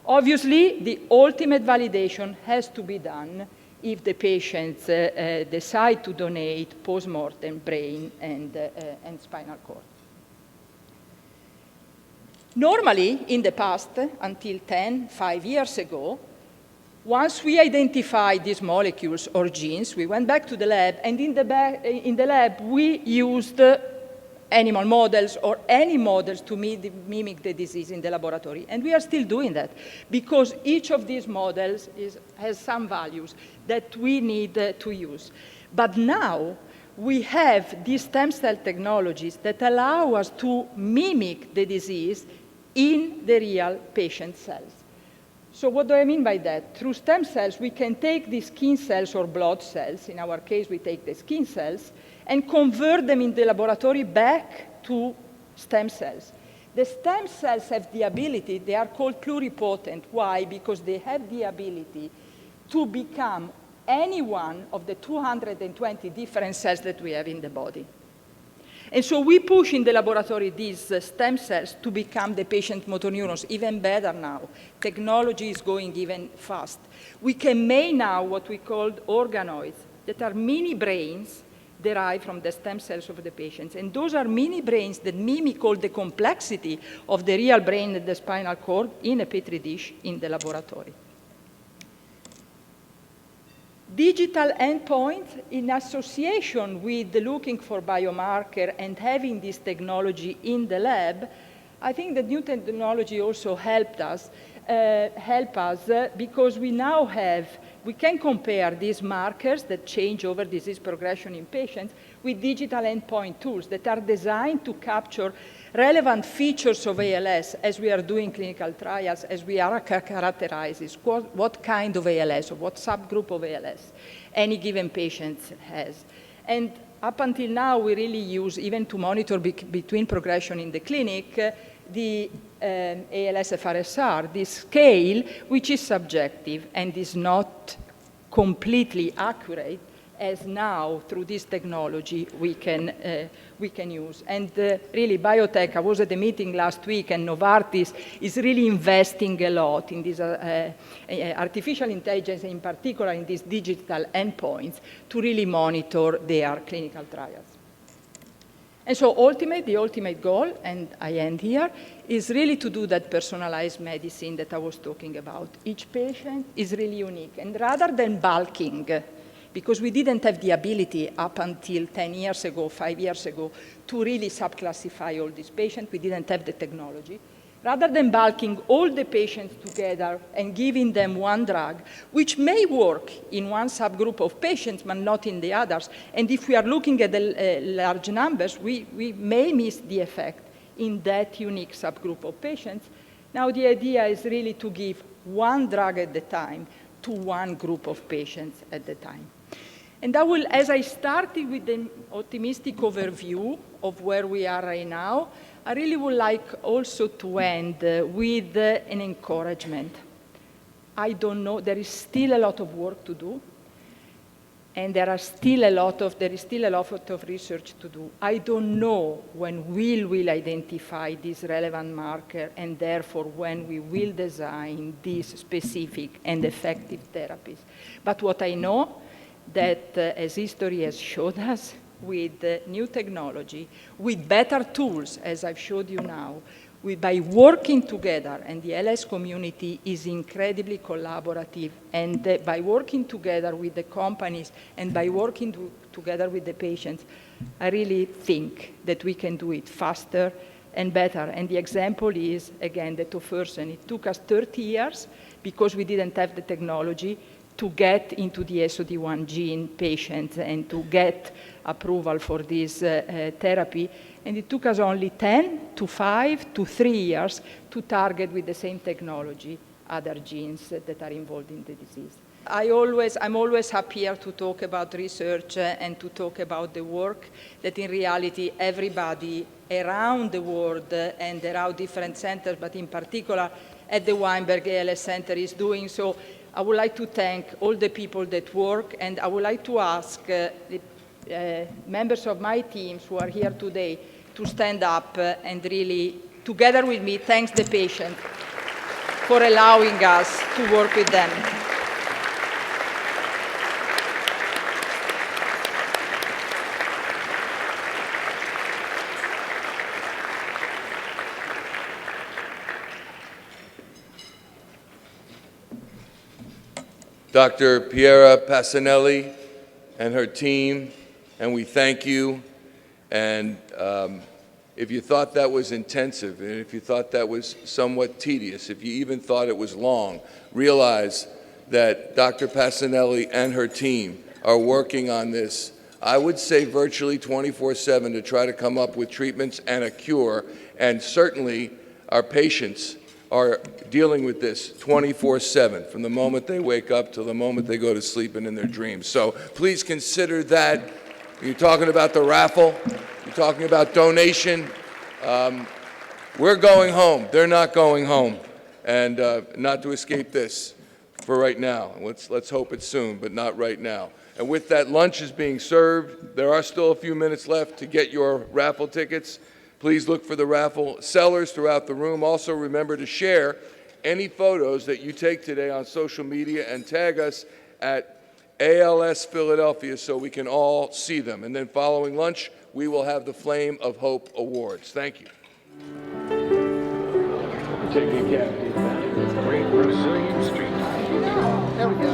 Obviously, the ultimate validation has to be done if the patients decide to donate post-mortem brain and spinal cord. Normally, in the past, until 5 years ago, once we identified these molecules or genes, we went back to the lab, and in the lab, we used animal models or any models to mimic the disease in the laboratory. And we are still doing that because each of these models has some values that we need to use. But now we have these stem cell technologies that allow us to mimic the disease in the real patient cells. So what do I mean by that? Through stem cells, we can take the skin cells or blood cells. In our case, we take the skin cells and convert them in the laboratory back to stem cells. The stem cells have the ability, they are called pluripotent. Why? Because they have the ability to become any one of the 220 different cells that we have in the body. And so we push in the laboratory these stem cells to become the patient motor neurons, even better now. Technology is going even fast. We can make now what we call organoids that are mini brains derived from the stem cells of the patients. And those are mini brains that mimic all the complexity of the real brain and the spinal cord in a Petri dish in the laboratory. Digital endpoints in association with looking for biomarker and having this technology in the lab, I think that new technology also help us because we now we can compare these markers that change over disease progression in patients with digital endpoint tools that are designed to capture relevant features of ALS as we are doing clinical trials, as we are characterizing what kind of ALS or what subgroup of ALS any given patient has. And up until now, we really use, even to monitor between progression in the clinic, the ALS-FRSR, this scale, which is subjective and is not completely accurate, as now, through this technology, we can use. And really, biotech, I was at a meeting last week, and Novartis is really investing a lot in this artificial intelligence, in particular in these digital endpoints, to really monitor their clinical trials. And so the ultimate goal, and I end here, is really to do that personalized medicine that I was talking about. Each patient is really unique. And rather than bulking, because we didn't have the ability up until 10 years ago, 5 years ago, to really subclassify all these patients, we didn't have the technology. Rather than bulking all the patients together and giving them one drug, which may work in one subgroup of patients, but not in the others, and if we are looking at the large numbers, we may miss the effect in that unique subgroup of patients. Now the idea is really to give one drug at a time to one group of patients at a time. And I will, as I started with the optimistic overview of where we are right now, I really would like also to end with an encouragement. I don't know, there is still a lot of work to do, and there is still a lot of research to do. I don't know when we will identify this relevant marker, and therefore when we will design these specific and effective therapies. But what I know, that as history has showed us, with new technology, with better tools, as I've showed you now, by working together, and the ALS community is incredibly collaborative, and by working together with the companies and by working together with the patients, I really think that we can do it faster and better. And the example is, again, the tofersen. It took us 30 years because we didn't have the technology to get into the SOD1 gene patients and to get approval for this therapy. And it took us only 10 to 5 to 3 years to target with the same technology other genes that are involved in the disease. I'm always happier to talk about research and to talk about the work that in reality everybody around the world and around different centers, but in particular at the Weinberg ALS Center is doing. So I would like to thank all the people that work, and I would like to ask the members of my teams who are here today to stand up and really, together with me, thank the patient for allowing us to work with them.
Dr. Piera Passanelli and her team, and we thank you. And if you thought that was intensive, and if you thought that was somewhat tedious, if you even thought it was long, realize that Dr. Passanelli and her team are working on this, I would say virtually 24/7 to try to come up with treatments and a cure, and certainly our patients are dealing with this 24/7, from the moment they wake up till the moment they go to sleep and in their dreams. So please consider that. You're talking about the raffle, you're talking about donation. We're going home. They're not going home. And not to escape this for right now. Let's hope it's soon, but not right now. And with that, lunch is being served. There are still a few minutes left to get your raffle tickets. Please look for the raffle sellers throughout the room. Also, remember to share any photos that you take today on social media and tag us at ALS Philadelphia so we can all see them. And then following lunch, we will have the Flame of Hope Awards. Thank you. Taking care. Great Brazilian street. There we go.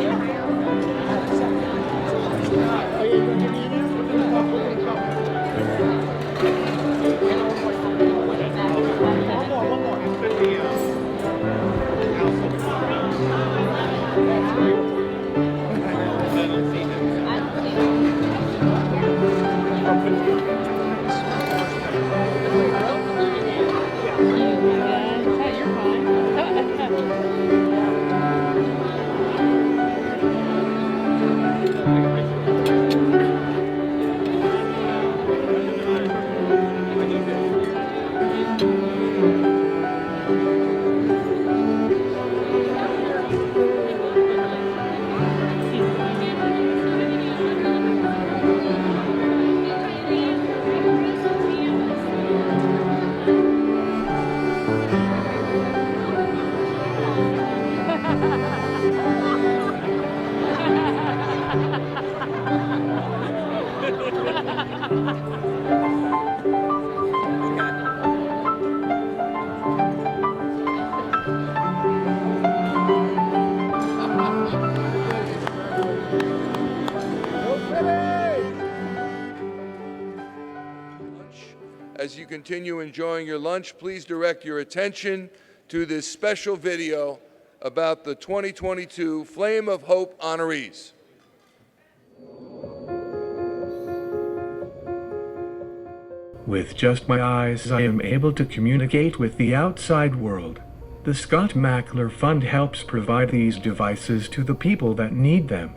As you continue enjoying your lunch, please direct your attention to this special video about the 2022 Flame of Hope honorees.
With just my eyes, I am able to communicate with the outside world. The Scott Mackler Fund helps provide these devices to the people that need them.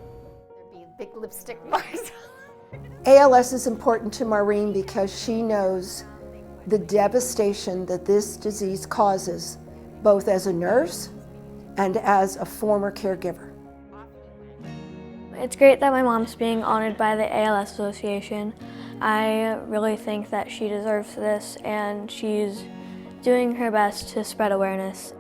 Big lipstick marks.
ALS is important to Maureen because she knows the devastation that this disease causes, both as a nurse and as a former caregiver.
It's great that my mom's being honored by the ALS Association. I really think that she deserves this, and she's doing her best to spread awareness.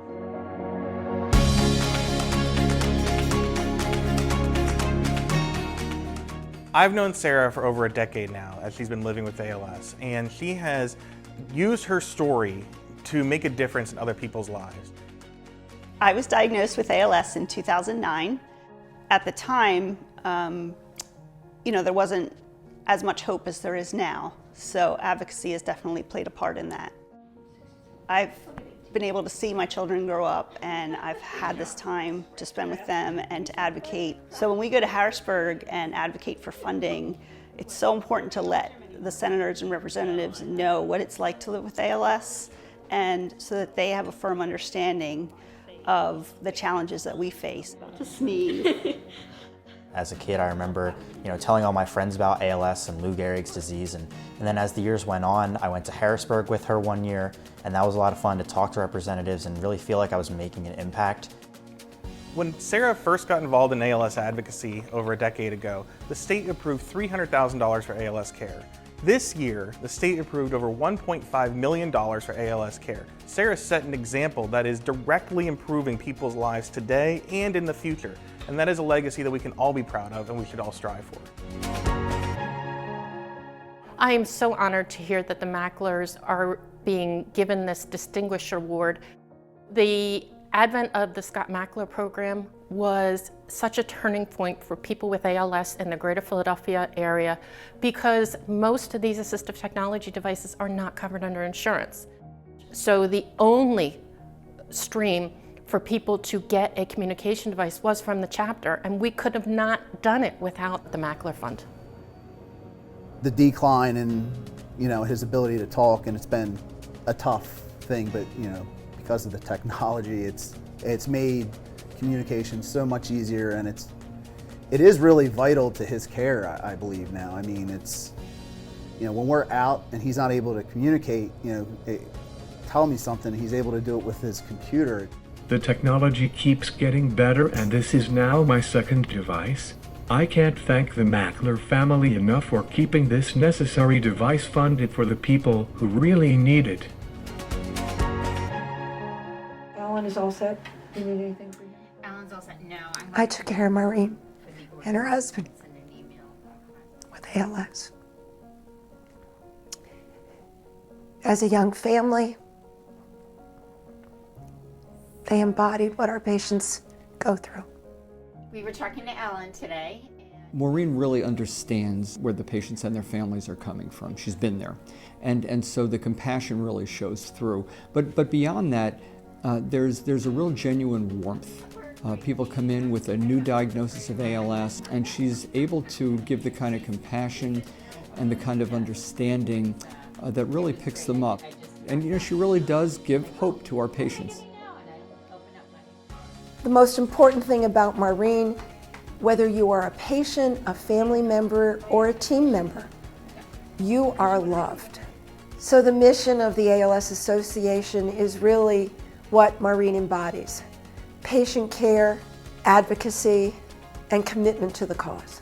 I've known Sarah for over a decade now as she's been living with ALS, and she has used her story to make a difference in other people's lives.
I was diagnosed with ALS in 2009. At the time, there wasn't as much hope as there is now, so advocacy has definitely played a part in that. I've been able to see my children grow up, and I've had this time to spend with them and to advocate. So when we go to Harrisburg and advocate for funding, it's so important to let the senators and representatives know what it's like to live with ALS, and so that they have a firm understanding of the challenges that we face. To sneeze.
As a kid, I remember, telling all my friends about ALS and Lou Gehrig's disease, and then as the years went on, I went to Harrisburg with her one year, and that was a lot of fun to talk to representatives and really feel like I was making an impact.
When Sarah first got involved in ALS advocacy over a decade ago, the state approved $300,000 for ALS care. This year, the state approved over $1.5 million for ALS care. Sarah set an example that is directly improving people's lives today and in the future. And that is a legacy that we can all be proud of and we should all strive for.
I am so honored to hear that the Macklers are being given this distinguished award. The advent of the Scott Mackler program was such a turning point for people with ALS in the greater Philadelphia area because most of these assistive technology devices are not covered under insurance. So the only stream for people to get a communication device was from the chapter, and we could have not done it without the Mackler Fund.
The decline in, his ability to talk, and it's been a tough thing, but, because of the technology, it's made communication so much easier, and it is really vital to his care, I believe now. I mean, it's, when we're out and he's not able to communicate, tell me something, he's able to do it with his computer.
The technology keeps getting better, and this is now my second device. I can't thank the Mackler family enough for keeping this necessary device funded for the people who really need it.
Alan is all set. Do you need anything for you?
Alan's all set. No,
I took care of Maureen. and her husband with ALS. As a young family, they embodied what our patients go through.
We were talking to Ellen today.
Maureen really understands where the patients and their families are coming from. She's been there. And so the compassion really shows through. But beyond that, there's a real genuine warmth. People come in with a new diagnosis of ALS, and she's able to give the kind of compassion and the kind of understanding that really picks them up. And she really does give hope to our patients.
The most important thing about Maureen, whether you are a patient, a family member, or a team member, you are loved. So the mission of the ALS Association is really what Maureen embodies: patient care, advocacy, and commitment to the cause.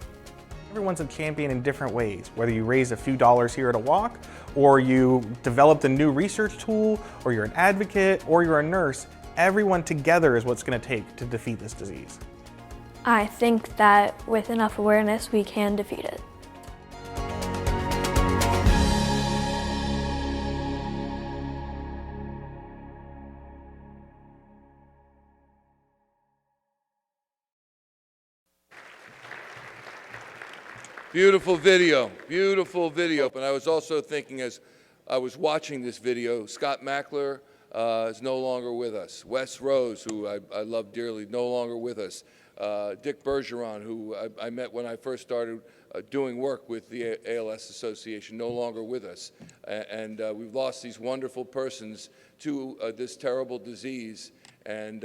Everyone's a champion in different ways, whether you raise a few dollars here at a walk, or you developed a new research tool, or you're an advocate, or you're a nurse. Everyone together is what's going to take to defeat this disease.
I think that with enough awareness, we can defeat it.
Beautiful video, beautiful video. And I was also thinking as I was watching this video, Scott Mackler is no longer with us. Wes Rose, who I love dearly, no longer with us. Dick Bergeron, who I met when I first started doing work with the ALS Association, no longer with us. And we've lost these wonderful persons to this terrible disease. And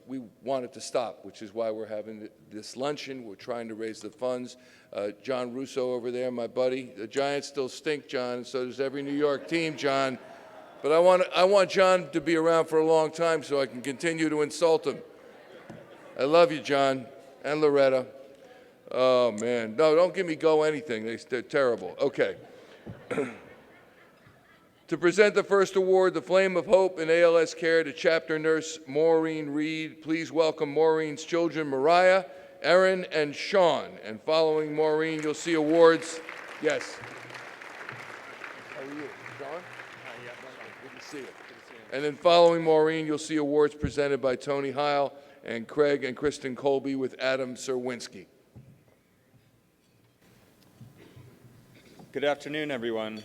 we want it to stop, which is why we're having this luncheon. We're trying to raise the funds. John Russo over there, my buddy. The Giants still stink, John, and so does every New York team, John. But I want John to be around for a long time so I can continue to insult him. I love you, John, and Loretta. Oh, man. No, don't give me go anything. They're terrible. Okay. To present the first award, the Flame of Hope in ALS Care, to chapter nurse Maureen Reed. Please welcome Maureen's children, Mariah, Erin, and Sean. And following Maureen, you'll see awards. Yes. How are you, Sean? Good to see you. And then following Maureen, you'll see awards presented by Tony Heil and Craig and Kristen Colby with Adam Serwinski.
Good afternoon, everyone.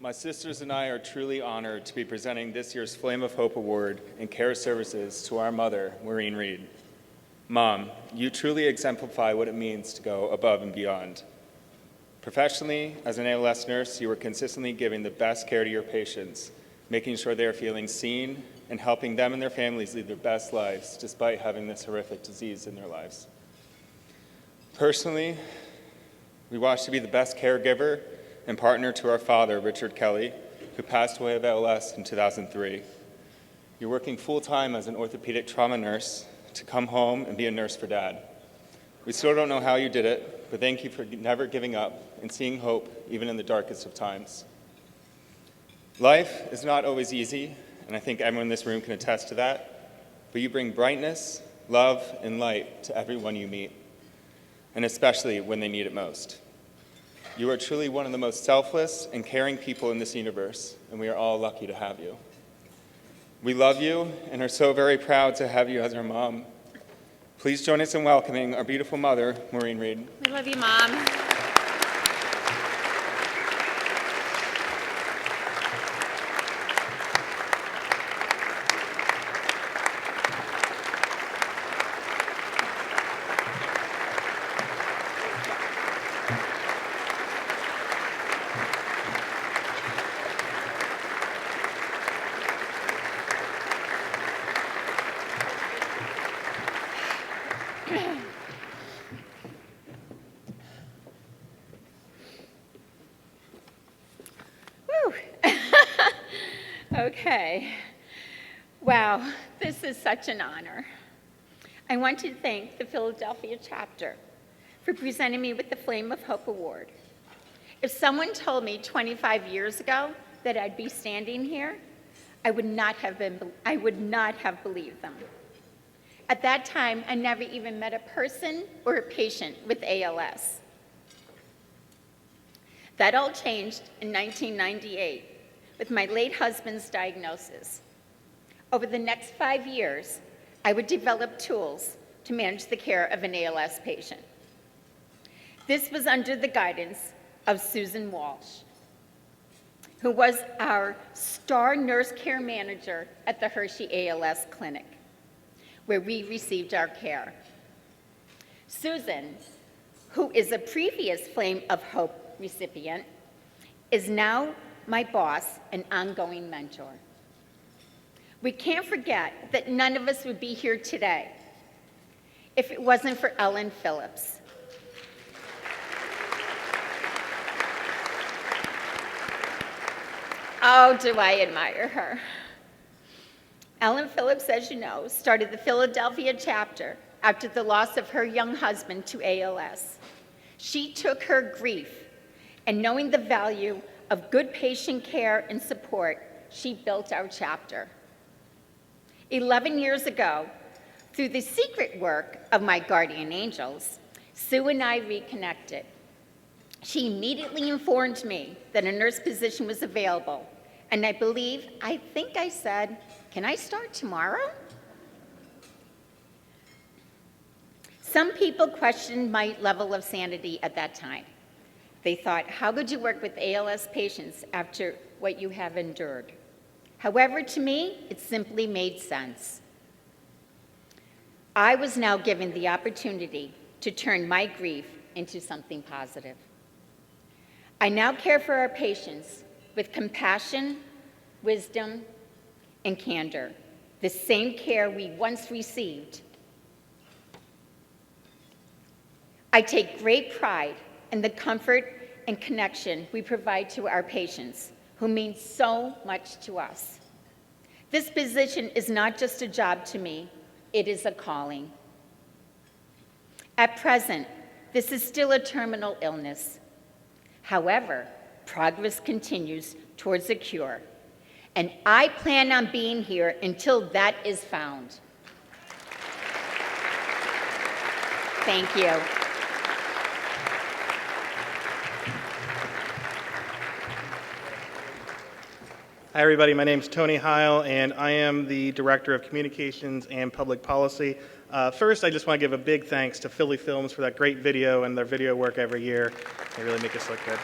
My sisters and I are truly honored to be presenting this year's Flame of Hope Award in Care Services to our mother, Maureen Reed. Mom, you truly exemplify what it means to go above and beyond. Professionally, as an ALS nurse, you are consistently giving the best care to your patients, making sure they are feeling seen and helping them and their families lead their best lives despite having this horrific disease in their lives. Personally, we watched you be the best caregiver and partner to our father, Richard Kelly, who passed away of ALS in 2003. You're working full-time as an orthopedic trauma nurse to come home and be a nurse for Dad. We still don't know how you did it, but thank you for never giving up and seeing hope even in the darkest of times. Life is not always easy, and I think everyone in this room can attest to that, but you bring brightness, love, and light to everyone you meet, and especially when they need it most. You are truly one of the most selfless and caring people in this universe, and we are all lucky to have you. We love you and are so very proud to have you as our mom. Please join us in welcoming our beautiful mother, Maureen Reed.
We love you, Mom.
Okay. Wow, this is such an honor. I want to thank the Philadelphia chapter for presenting me with the Flame of Hope Award. If someone told me 25 years ago that I'd be standing here, I would not have believed them. At that time, I never even met a person or a patient with ALS. That all changed in 1998 with my late husband's diagnosis. Over the next 5 years, I would develop tools to manage the care of an ALS patient. This was under the guidance of Susan Walsh, who was our star nurse care manager at the Hershey ALS Clinic, where we received our care. Susan, who is a previous Flame of Hope recipient, is now my boss and ongoing mentor. We can't forget that none of us would be here today if it wasn't for Ellen Phillips. Oh, do I admire her. Ellen Phillips, as you know, started the Philadelphia chapter after the loss of her young husband to ALS. She took her grief and knowing the value of good patient care and support, she built our chapter. 11 years ago, through the secret work of my guardian angels, Sue and I reconnected. She immediately informed me that a nurse position was available, and I think I said, "Can I start tomorrow?" Some people questioned my level of sanity at that time. They thought, how could you work with ALS patients after what you have endured? However, to me, it simply made sense. I was now given the opportunity to turn my grief into something positive. I now care for our patients with compassion, wisdom, and candor, the same care we once received. I take great pride in the comfort and connection we provide to our patients, who mean so much to us. This position is not just a job to me, it is a calling. At present, this is still a terminal illness. However, progress continues towards a cure, and I plan on being here until that is found. Thank you.
Hi, everybody. My name is Tony Heil, and I am the Director of Communications and Public Policy. First, I just want to give a big thanks to Philly Films for that great video and their video work every year. They really make us look good.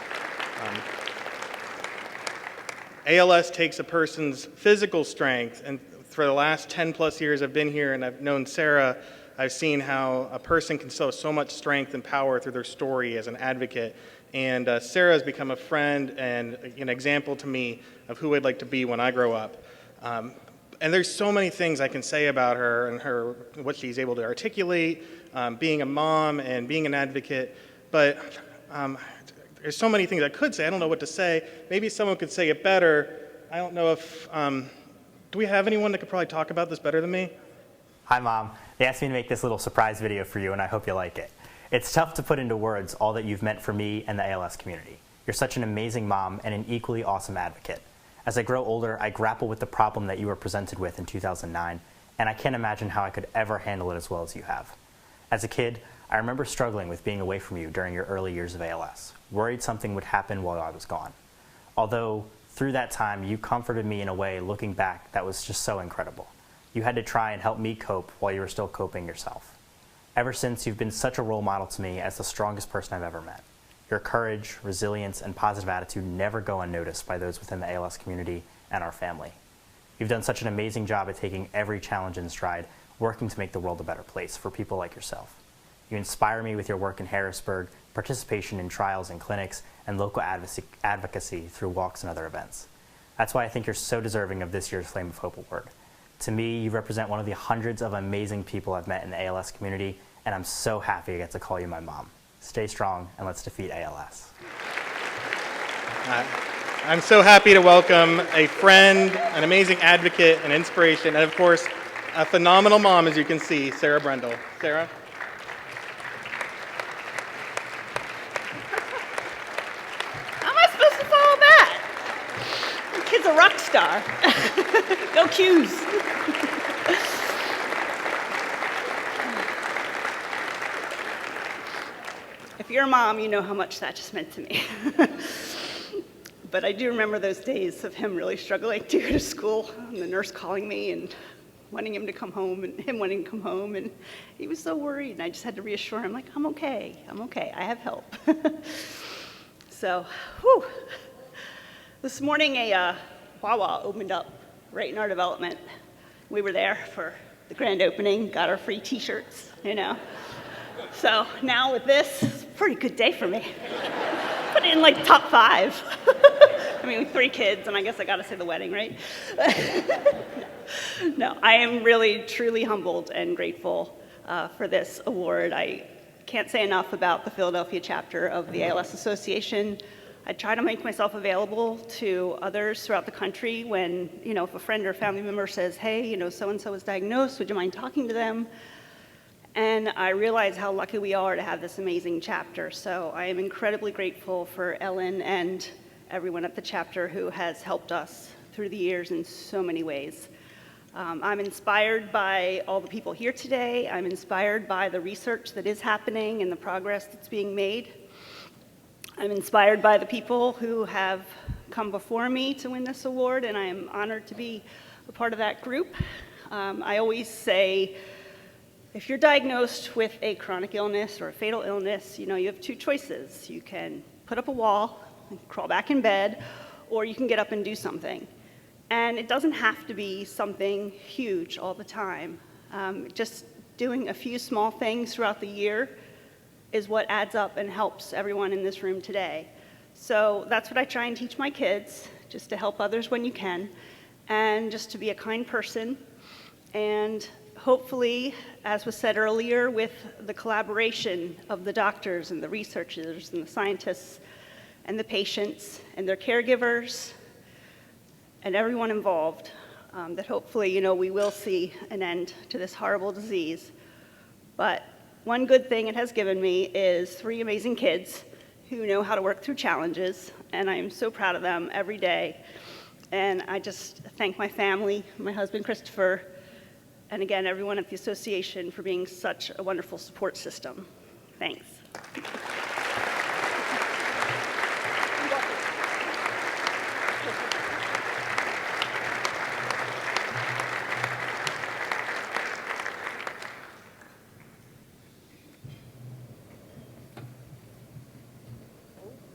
ALS takes a person's physical strength, and for the last 10 plus years I've been here and I've known Sarah, I've seen how a person can show so much strength and power through their story as an advocate. And Sarah has become a friend and an example to me of who I'd like to be when I grow up. And there's so many things I can say about her and what she's able to articulate, being a mom and being an advocate. But there's so many things I could say. I don't know what to say. Maybe someone could say it better. I don't know if, do we have anyone that could probably talk about this better than me?
Hi, Mom. They asked me to make this little surprise video for you, and I hope you like it. It's tough to put into words all that you've meant for me and the ALS community. You're such an amazing mom and an equally awesome advocate. As I grow older, I grapple with the problem that you were presented with in 2009, and I can't imagine how I could ever handle it as well as you have. As a kid, I remember struggling with being away from you during your early years of ALS, worried something would happen while I was gone. Although, through that time, you comforted me in a way, looking back, that was just so incredible. You had to try and help me cope while you were still coping yourself. Ever since, you've been such a role model to me as the strongest person I've ever met. Your courage, resilience, and positive attitude never go unnoticed by those within the ALS community and our family. You've done such an amazing job at taking every challenge in stride, working to make the world a better place for people like yourself. You inspire me with your work in Harrisburg, participation in trials and clinics, and local advocacy through walks and other events. That's why I think you're so deserving of this year's Flame of Hope Award. To me, you represent one of the hundreds of amazing people I've met in the ALS community, and I'm so happy I get to call you my mom. Stay strong, and let's defeat ALS.
I'm so happy to welcome a friend, an amazing advocate, an inspiration, and of course, a phenomenal mom, as you can see, Sarah Brendel. Sarah?
How am I supposed to follow that? The kid's a rock star. No cues.
If you're a mom, you know how much that just meant to me. But I do remember those days of him really struggling to go to school, and the nurse calling me and wanting him to come home, and him wanting to come home, and he was so worried, and I just had to reassure him, like, I'm okay, I have help. So, whew. This morning a Wawa opened up right in our development. We were there for the grand opening, got our free t-shirts, you know. So now with this, it's a pretty good day for me. Put it in like top 5. I mean, with 3 kids, and I guess I gotta say the wedding, right? No, I am really, truly humbled and grateful for this award. I can't say enough about the Philadelphia chapter of the ALS Association. I try to make myself available to others throughout the country when, you know, if a friend or family member says, hey, you know, so-and-so was diagnosed, would you mind talking to them? And I realize how lucky we are to have this amazing chapter. So I am incredibly grateful for Ellen and everyone at the chapter who has helped us through the years in so many ways. I'm inspired by all the people here today. I'm inspired by the research that is happening and the progress that's being made. I'm inspired by the people who have come before me to win this award, and I am honored to be a part of that group. I always say, if you're diagnosed with a chronic illness or a fatal illness, you know, you have 2 choices. You can put up a wall and crawl back in bed, or you can get up and do something. And it doesn't have to be something huge all the time. Just doing a few small things throughout the year is what adds up and helps everyone in this room today. So that's what I try and teach my kids, just to help others when you can, and just to be a kind person. And hopefully, as was said earlier, with the collaboration of the doctors and the researchers and the scientists and the patients and their caregivers and everyone involved, that hopefully, you know, we will see an end to this horrible disease. But one good thing it has given me is 3 amazing kids who know how to work through challenges, and I am so proud of them every day. And I just thank my family, my husband Christopher, and again, everyone at the association for being such a wonderful support system. Thanks.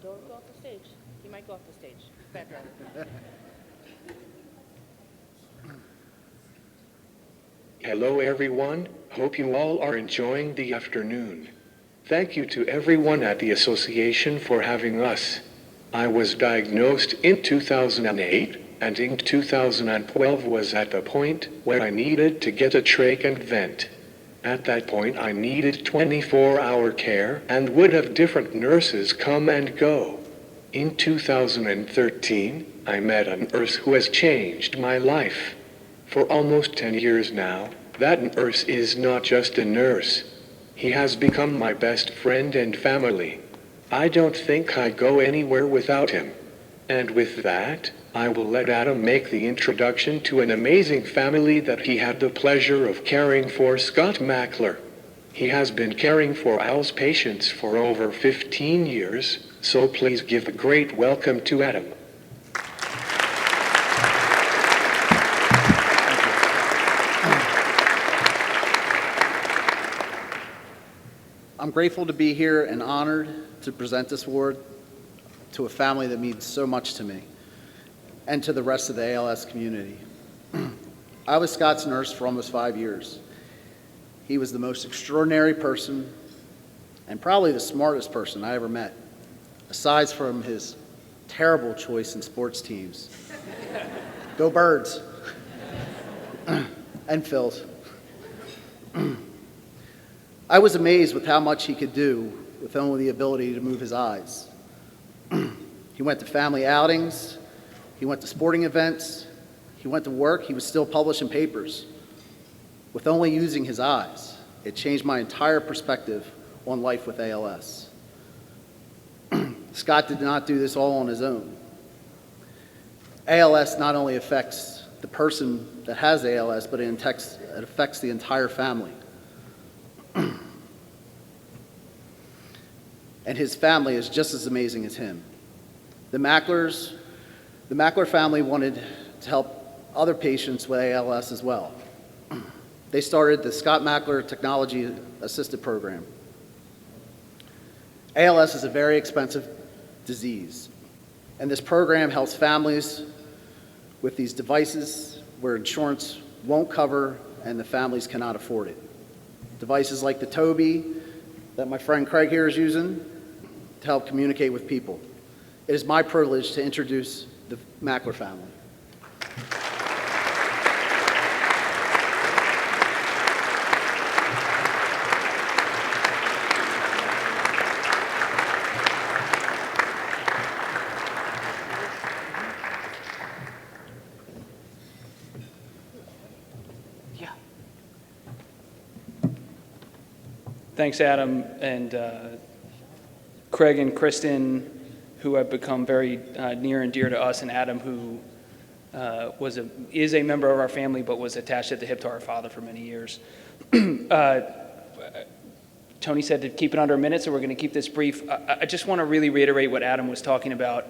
Don't go off the stage. You might go off the stage. Back row.
Hello everyone, hope you all are enjoying the afternoon. Thank you to everyone at the association for having us. I was diagnosed in 2008, and in 2012 was at the point where I needed to get a trach and vent. At that point I needed 24-hour care and would have different nurses come and go. In 2013, I met a nurse who has changed my life. For almost 10 years now, that nurse is not just a nurse. He has become my best friend and family. I don't think I'd go anywhere without him. And with that, I will let Adam make the introduction to an amazing family that he had the pleasure of caring for, Scott Mackler. He has been caring for ALS patients for over 15 years, so please give a great welcome to Adam.
I'm grateful to be here and honored to present this award to a family that means so much to me and to the rest of the ALS community. I was Scott's nurse for almost 5 years. He was the most extraordinary person and probably the smartest person I ever met, aside from his terrible choice in sports teams. Go Birds and Phils. I was amazed with how much he could do with only the ability to move his eyes. He went to family outings, he went to sporting events, he went to work, he was still publishing papers. With only using his eyes, it changed my entire perspective on life with ALS. Scott did not do this all on his own. ALS not only affects the person that has ALS, but it affects the entire family. and his family is just as amazing as him. The Mackler family wanted to help other patients with ALS as well. They started the Scott Mackler Technology Assisted Program. ALS is a very expensive disease, and this program helps families with these devices where insurance won't cover and the families cannot afford it. Devices like the Toby that my friend Craig here is using to help communicate with people. It is my privilege to introduce the Mackler family.
Thanks, Adam, and Craig and Kristen, who have become very near and dear to us, and Adam, who is a member of our family but was attached at the hip to our father for many years. Tony said to keep it under a minute, so we're going to keep this brief. I just want to really reiterate what Adam was talking about.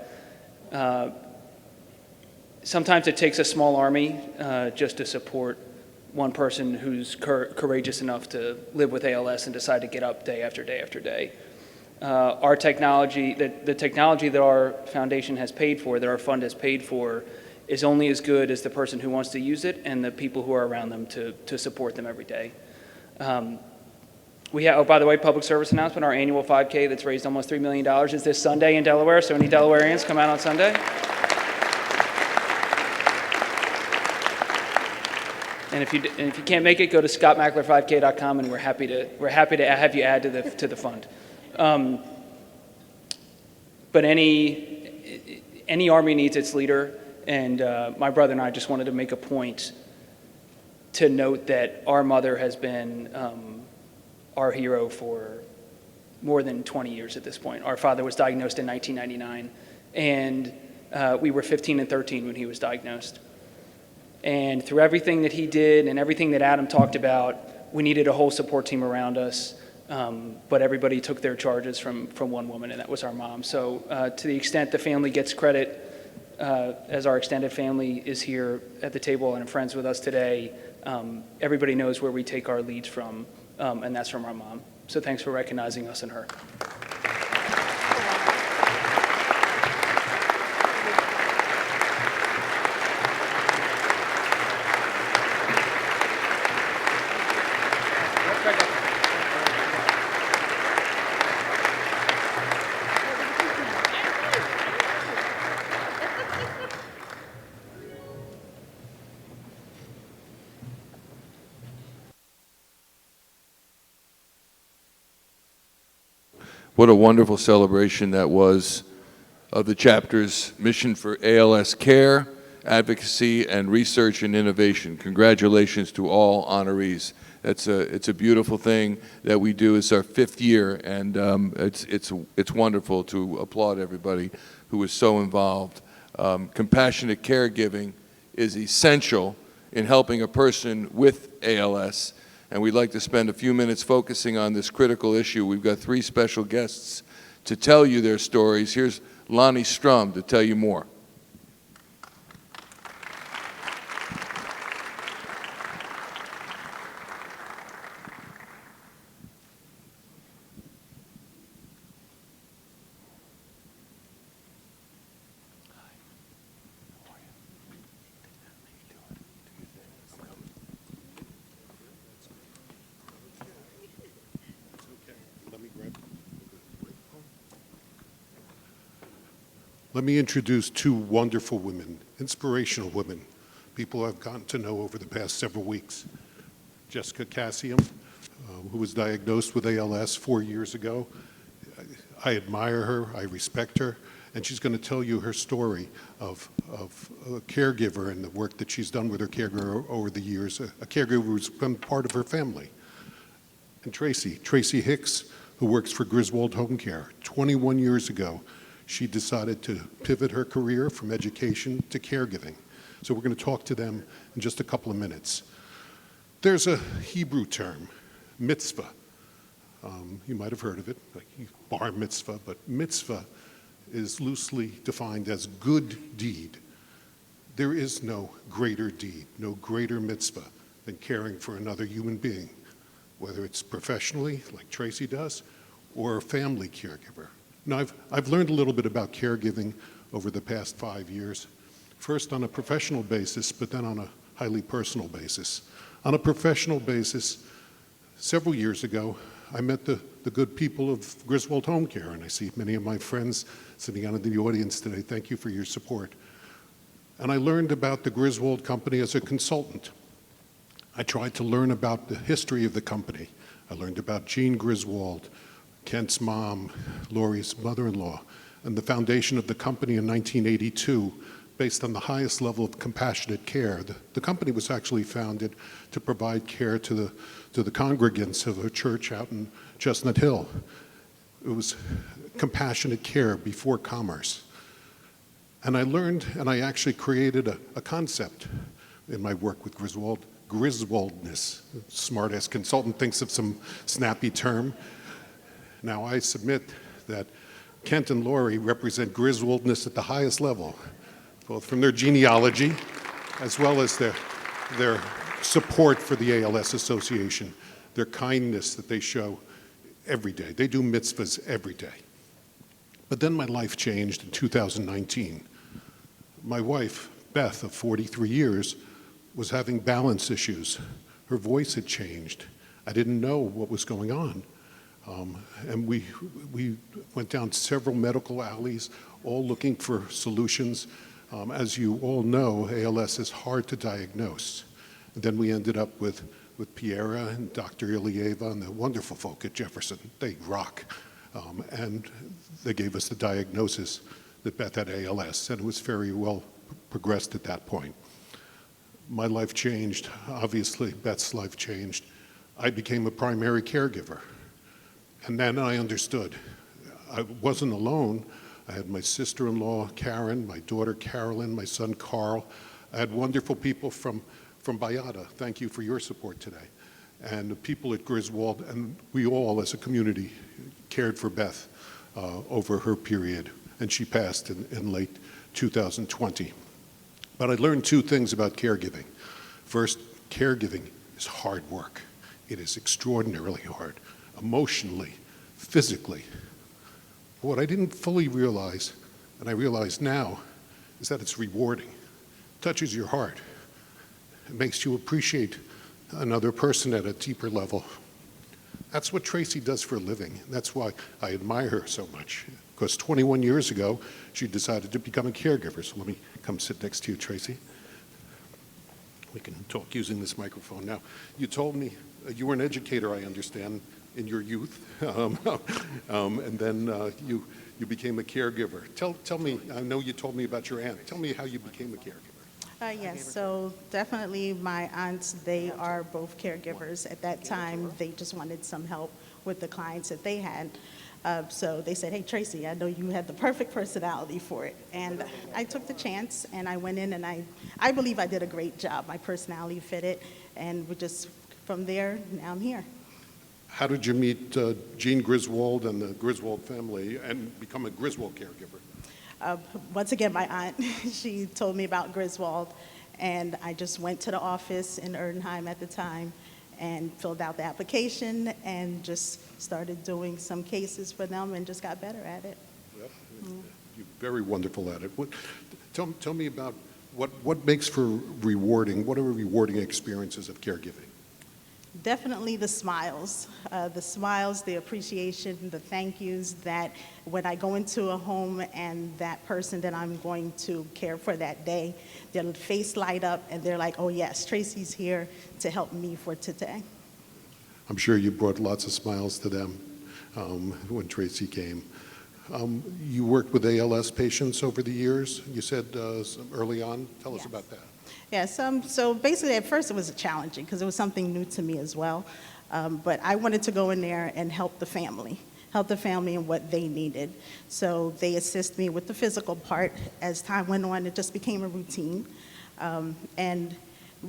Sometimes it takes a small army just to support one person who's courageous enough to live with ALS and decide to get up day after day after day. Our technology, the technology that our foundation has paid for, that our fund has paid for, is only as good as the person who wants to use it and the people who are around them to support them every day. We have, oh, by the way, public service announcement, our annual 5K that's raised almost $3 million is this Sunday in Delaware, so any Delawareans come out on Sunday. And if you can't make it, go to scottmackler5k.com, and we're happy to have you add to the fund. But any army needs its leader, and my brother and I just wanted to make a point to note that our mother has been our hero for more than 20 years at this point. Our father was diagnosed in 1999, and we were 15 and 13 when he was diagnosed. And through everything that he did and everything that Adam talked about, we needed a whole support team around us. But everybody took their charges from one woman, and that was our mom. So to the extent the family gets credit, as our extended family is here at the table and friends with us today, everybody knows where we take our leads from, and that's from our mom. So thanks for recognizing us and her.
What a wonderful celebration that was of the chapter's mission for ALS care, advocacy, and research and innovation. Congratulations to all honorees. It's a beautiful thing that we do. It's our 5th year, and it's wonderful to applaud everybody who was so involved. Compassionate caregiving is essential in helping a person with ALS, and we'd like to spend a few minutes focusing on this critical issue. We've got 3 special guests to tell you their stories. Here's Lonnie Strum to tell you more.
Let me introduce 2 wonderful women, inspirational women, people I've gotten to know over the past several weeks. Jessica Cassium, who was diagnosed with ALS 4 years ago. I admire her, I respect her, and she's going to tell you her story of a caregiver and the work that she's done with her caregiver over the years, a caregiver who's been part of her family. And Tracy Hicks, who works for Griswold Home Care. 21 years ago, she decided to pivot her career from education to caregiving. So we're going to talk to them in just a couple of minutes. There's a Hebrew term, mitzvah, You might have heard of it, like bar mitzvah, but mitzvah is loosely defined as good deed. There is no greater deed, no greater mitzvah than caring for another human being, whether it's professionally, like Tracy does, or a family caregiver. Now, I've learned a little bit about caregiving over the past 5 years, first on a professional basis, but then on a highly personal basis. On a professional basis, several years ago, I met the good people of Griswold Home Care, and I see many of my friends sitting out in the audience today. Thank you for your support. And I learned about the Griswold company as a consultant. I tried to learn about the history of the company. I learned about Jean Griswold, Kent's mom, Laurie's mother-in-law, and the foundation of the company in 1982 based on the highest level of compassionate care. The company was actually founded to provide care to the congregants of a church out in Chestnut Hill. It was compassionate care before commerce. And I learned, and I actually created a concept in my work with Griswold, Griswoldness. Smart-ass consultant thinks of some snappy term. Now I submit that Kent and Laurie represent Griswoldness at the highest level, both from their genealogy as well as their support for the ALS Association, their kindness that they show every day. They do mitzvahs every day. But then my life changed in 2019. My wife, Beth, of 43 years, was having balance issues. Her voice had changed. I didn't know what was going on. And we went down several medical alleys, all looking for solutions. As you all know, ALS is hard to diagnose. And then we ended up with Piera and Dr. Ilieva and the wonderful folk at Jefferson. They rock. And they gave us the diagnosis that Beth had ALS, and it was very well progressed at that point. My life changed. Obviously, Beth's life changed. I became a primary caregiver. And then I understood. I wasn't alone. I had my sister-in-law, Karen, my daughter, Carolyn, my son, Carl. I had wonderful people from Bayada. Thank you for your support today. And the people at Griswold, and we all as a community cared for Beth over her period. And she passed in late 2020. But I learned two things about caregiving. First, caregiving is hard work. It is extraordinarily hard, emotionally, physically. What I didn't fully realize, and I realize now, is that it's rewarding. It touches your heart. It makes you appreciate another person at a deeper level. That's what Tracy does for a living. That's why I admire her so much. Because 21 years ago, she decided to become a caregiver. So let me come sit next to you, Tracy. We can talk using this microphone now. You told me you were an educator, I understand, in your youth, and then you became a caregiver. Tell me, I know you told me about your aunt. Tell me how you became a caregiver.
Yes, so definitely my aunts, they are both caregivers. At that time, they just wanted some help with the clients that they had. So they said, hey, Tracy, I know you have the perfect personality for it. And I took the chance, and I went in, and I believe I did a great job. My personality fitted, and we just, from there, now I'm here.
How did you meet Jean Griswold and the Griswold family and become a Griswold caregiver?
Once again, my aunt, she told me about Griswold, and I just went to the office in Erdenheim at the time and filled out the application and just started doing some cases for them and just got better at it.
Yep. You're very wonderful at it. Tell me about what makes for rewarding, what are rewarding experiences of caregiving?
Definitely the smiles, the appreciation, the thank yous, that when I go into a home and that person that I'm going to care for that day, their face light up and they're like, oh yes, Tracy's here to help me for today.
I'm sure you brought lots of smiles to them when Tracy came. You worked with ALS patients over the years, you said early on. Tell us about that.
Yes, so basically at first it was challenging because it was something new to me as well. But I wanted to go in there and help the family in what they needed. So they assist me with the physical part. As time went on, it just became a routine. And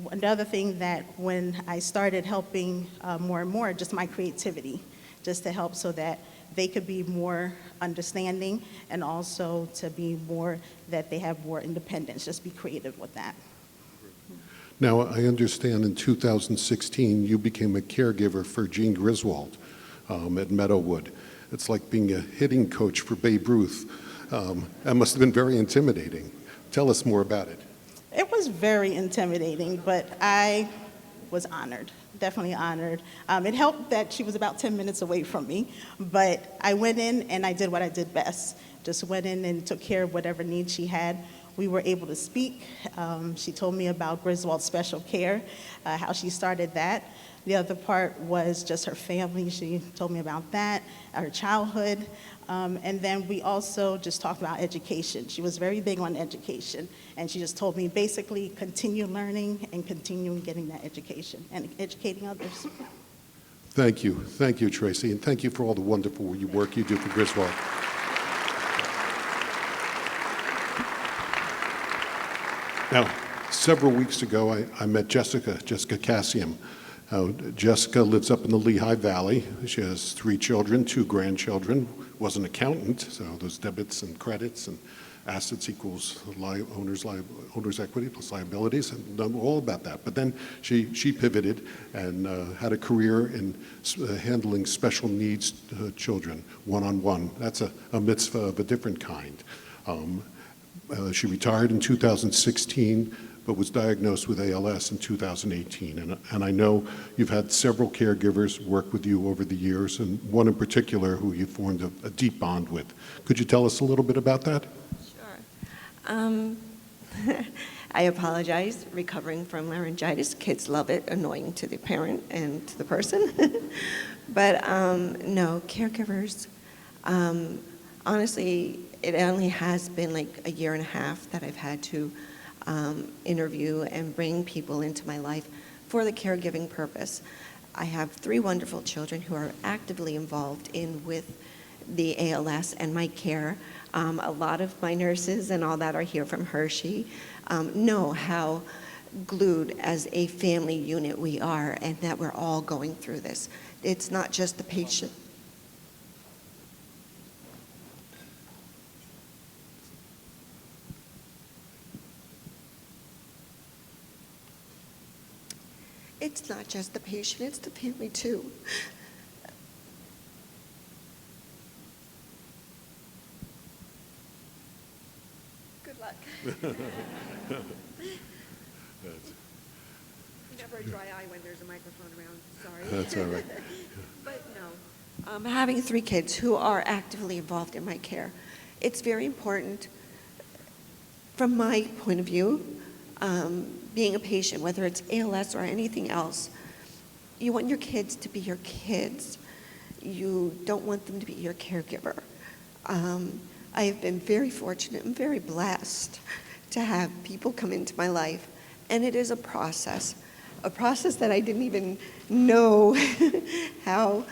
another thing that when I started helping more and more, just my creativity. just to help so that they could be more understanding and also to be more, that they have more independence, just be creative with that.
Now, I understand in 2016 you became a caregiver for Jean Griswold at Meadowood. It's like being a hitting coach for Babe Ruth. That must have been very intimidating. Tell us more about it.
It was very intimidating, but I was honored, definitely honored. It helped that she was about 10 minutes away from me, but I went in and I did what I did best. Just went in and took care of whatever needs she had. We were able to speak. She told me about Griswold Special Care, how she started that. The other part was just her family. She told me about that, her childhood. And then we also just talked about education. She was very big on education. And she just told me basically continue learning and continue getting that education and educating others.
Thank you, Tracy, and thank you for all the wonderful work you do for Griswold. Now, several weeks ago, I met Jessica Cassium. Jessica lives up in the Lehigh Valley. She has 3 children, 2 grandchildren, was an accountant, so those debits and credits and assets equals owner's equity plus liabilities, and know all about that. But then she pivoted and had a career in handling special needs children, one-on-one. That's a mitzvah of a different kind. She retired in 2016, but was diagnosed with ALS in 2018. And I know you've had several caregivers work with you over the years, and one in particular who you formed a deep bond with. Could you tell us a little bit about that?
Sure. I apologize, recovering from laryngitis. Kids love it, annoying to the parent and to the person. But no, caregivers, honestly, it only has been like a year and a half that I've had to interview and bring people into my life for the caregiving purpose. I have 3 wonderful children who are actively involved with the ALS and my care. A lot of my nurses and all that are here from Hershey, know how glued as a family unit we are and that we're all going through this. It's not just the patient. It's not just the patient, it's the family too. Good luck. Never a dry eye when there's a microphone around, sorry.
That's all right.
But no, having 3 kids who are actively involved in my care, it's very important from my point of view. Being a patient, whether it's ALS or anything else, you want your kids to be your kids. You don't want them to be your caregiver. I have been very fortunate and very blessed to have people come into my life, and it is a process that I didn't even know how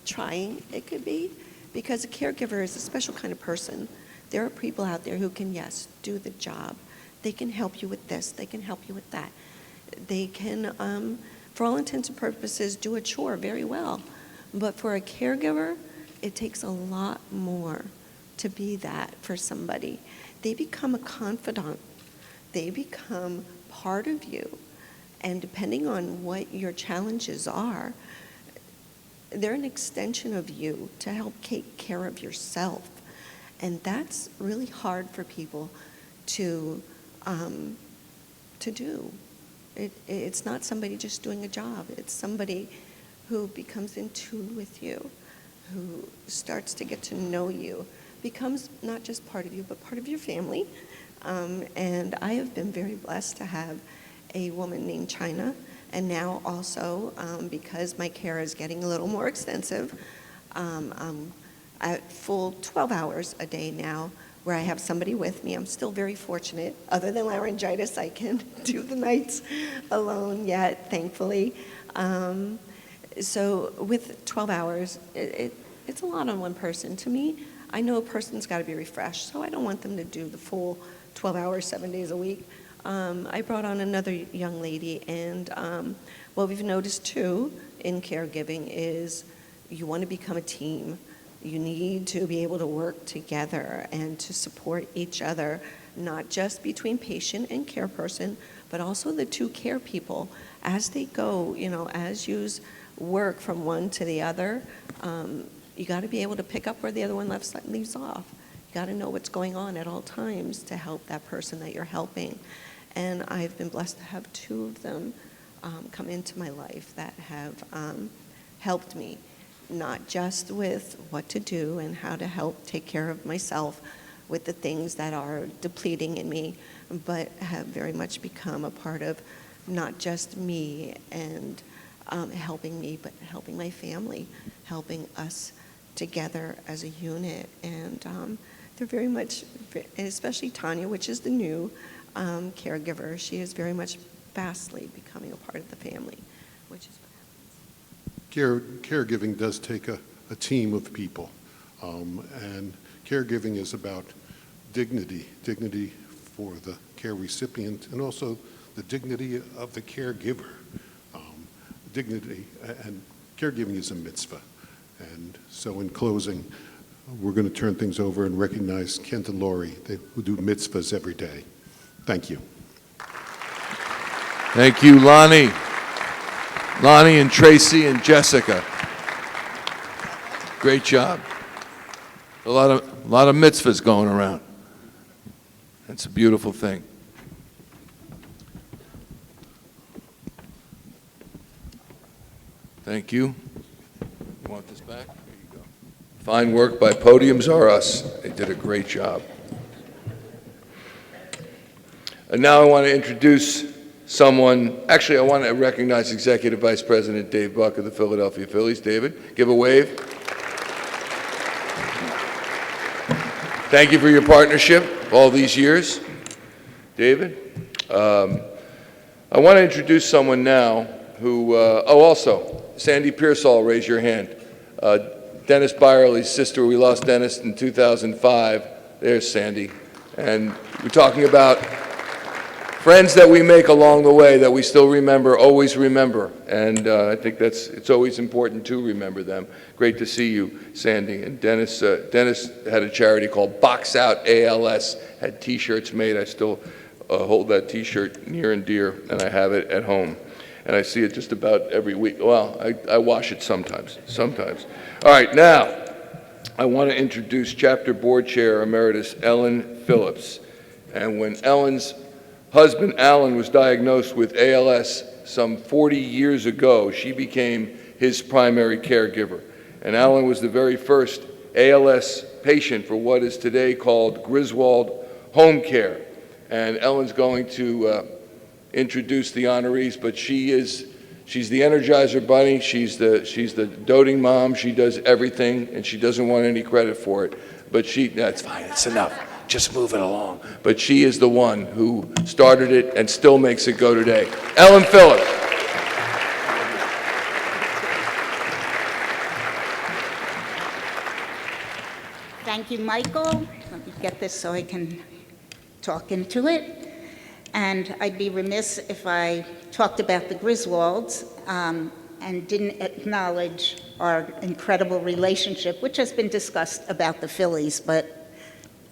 trying it could be, because a caregiver is a special kind of person. There are people out there who can, yes, do the job. They can help you with this, they can help you with that. They can, for all intents and purposes, do a chore very well. But for a caregiver, it takes a lot more to be that for somebody. They become a confidant. They become part of you. And depending on what your challenges are, they're an extension of you to help take care of yourself. And that's really hard for people to do. It's not somebody just doing a job. It's somebody who becomes in tune with you, who starts to get to know you, becomes not just part of you, but part of your family. And I have been very blessed to have a woman named China, and now also, because my care is getting a little more extensive, at full 12 hours a day now, where I have somebody with me. I'm still very fortunate. Other than laryngitis, I can do the nights alone yet, thankfully. So with 12 hours, it's a lot on one person. To me, I know a person's got to be refreshed, so I don't want them to do the full 12 hours, 7 days a week. I brought on another young lady, and what we've noticed too in caregiving is you want to become a team. You need to be able to work together and to support each other, not just between patient and care person, but also the two care people. As they go, as you work from one to the other, you got to be able to pick up where the other one leaves off. You got to know what's going on at all times to help that person that you're helping. And I've been blessed to have two of them come into my life that have helped me, not just with what to do and how to help take care of myself with the things that are depleting in me, but have very much become a part of not just me and helping me, but helping my family, helping us together as a unit. And they're very much, especially Tanya, which is the new caregiver, she is very much fastly becoming a part of the family, which is
Caregiving does take a team of people, and caregiving is about dignity for the care recipient, and also the dignity of the caregiver. Dignity, and caregiving is a mitzvah. And so in closing, we're going to turn things over and recognize Kent and Lori, who do mitzvahs every day. Thank you.
Thank you, Lonnie. Lonnie and Tracy and Jessica. Great job. A lot of mitzvahs going around. That's a beautiful thing. Thank you. You want this back? Here you go. Fine work by Podiums R Us. They did a great job. And now I want to introduce someone. Actually, I want to recognize Executive Vice President Dave Buck of the Philadelphia Phillies. David, give a wave. Thank you for your partnership all these years, David. I want to introduce someone now who, also, Sandy Pearsall, raise your hand. Dennis Byerly's sister, we lost Dennis in 2005. There's Sandy. And we're talking about friends that we make along the way that we still remember, always remember. And I think it's always important to remember them. Great to see you, Sandy. And Dennis had a charity called Box Out ALS, had T-shirts made. I still hold that T-shirt near and dear, and I have it at home. And I see it just about every week. Well, I wash it sometimes. All right, now, I want to introduce Chapter Board Chair Emeritus Ellen Phillips. And when Ellen's husband, Alan, was diagnosed with ALS some 40 years ago, she became his primary caregiver. And Alan was the very first ALS patient for what is today called Griswold Home Care. And Ellen's going to introduce the honorees, but she's the Energizer Bunny, she's the doting mom, she does everything, and she doesn't want any credit for it. But that's fine, it's enough. Just move it along. But she is the one who started it and still makes it go today. Ellen Phillips.
Thank you, Michael. Let me get this so I can talk into it. And I'd be remiss if I talked about the Griswolds and didn't acknowledge our incredible relationship, which has been discussed about the Phillies, but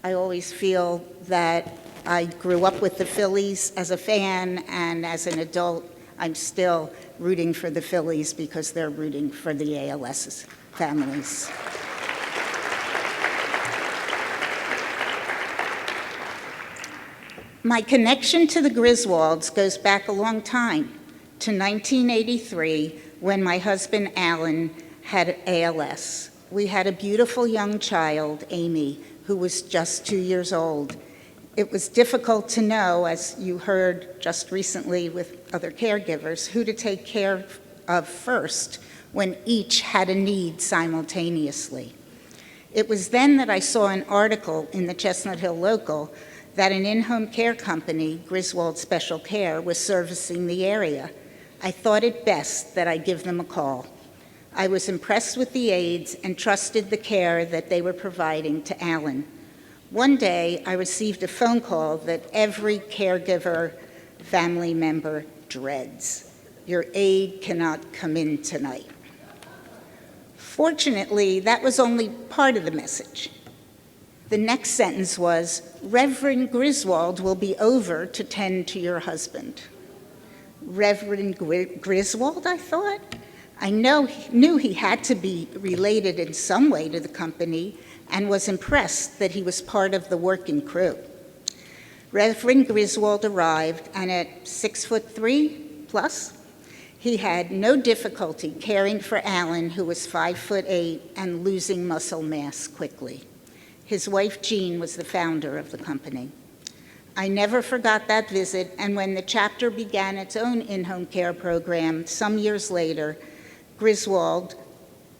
I always feel that I grew up with the Phillies as a fan, and as an adult, I'm still rooting for the Phillies because they're rooting for the ALS families. My connection to the Griswolds goes back a long time, to 1983, when my husband Alan had ALS. We had a beautiful young child, Amy, who was just 2 years old. It was difficult to know, as you heard just recently with other caregivers, who to take care of first when each had a need simultaneously. It was then that I saw an article in the Chestnut Hill Local that an in-home care company, Griswold Special Care, was servicing the area. I thought it best that I give them a call. I was impressed with the aides and trusted the care that they were providing to Alan. One day, I received a phone call that every caregiver family member dreads. Your aide cannot come in tonight. Fortunately, that was only part of the message. The next sentence was, Reverend Griswold will be over to tend to your husband. Reverend Griswold, I thought? I knew he had to be related in some way to the company and was impressed that he was part of the working crew. Reverend Griswold arrived, and at 6'3" plus, he had no difficulty caring for Alan, who was 5'8" and losing muscle mass quickly. His wife, Jean, was the founder of the company. I never forgot that visit, and when the chapter began its own in-home care program some years later, Griswold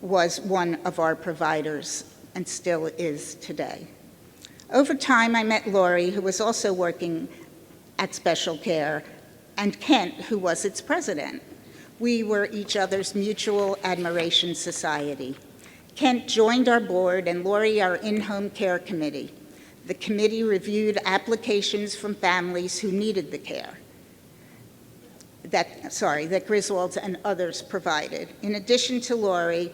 was one of our providers and still is today. Over time, I met Lori, who was also working at Special Care, and Kent, who was its president. We were each other's mutual admiration society. Kent joined our board and Lori our in-home care committee. The committee reviewed applications from families who needed the care that Griswolds and others provided. In addition to Lori,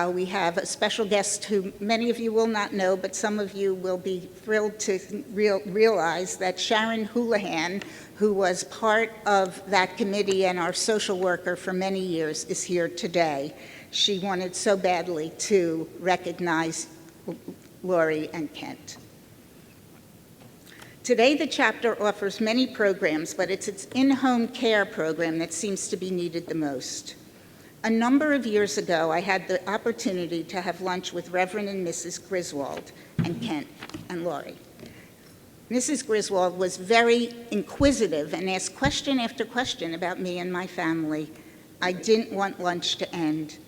we have a special guest who many of you will not know, but some of you will be thrilled to realize that Sharon Houlihan, who was part of that committee and our social worker for many years, is here today. She wanted so badly to recognize Lori and Kent. Today, the chapter offers many programs, but it's its in-home care program that seems to be needed the most. A number of years ago, I had the opportunity to have lunch with Reverend and Mrs. Griswold and Kent and Lori. Mrs. Griswold was very inquisitive and asked question after question about me and my family. I didn't want lunch to end.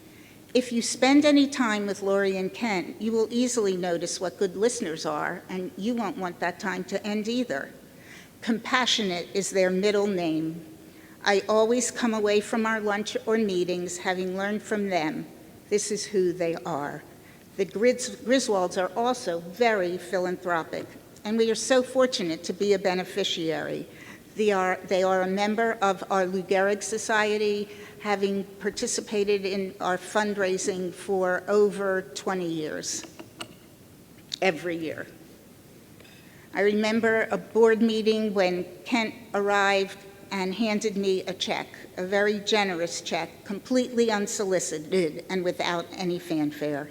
If you spend any time with Lori and Kent, you will easily notice what good listeners are, and you won't want that time to end either. Compassionate is their middle name. I always come away from our lunch or meetings having learned from them. This is who they are. The Griswolds are also very philanthropic, and we are so fortunate to be a beneficiary. They are a member of our Lou Gehrig Society, having participated in our fundraising for over 20 years, every year. I remember a board meeting when Kent arrived and handed me a check, a very generous check, completely unsolicited and without any fanfare.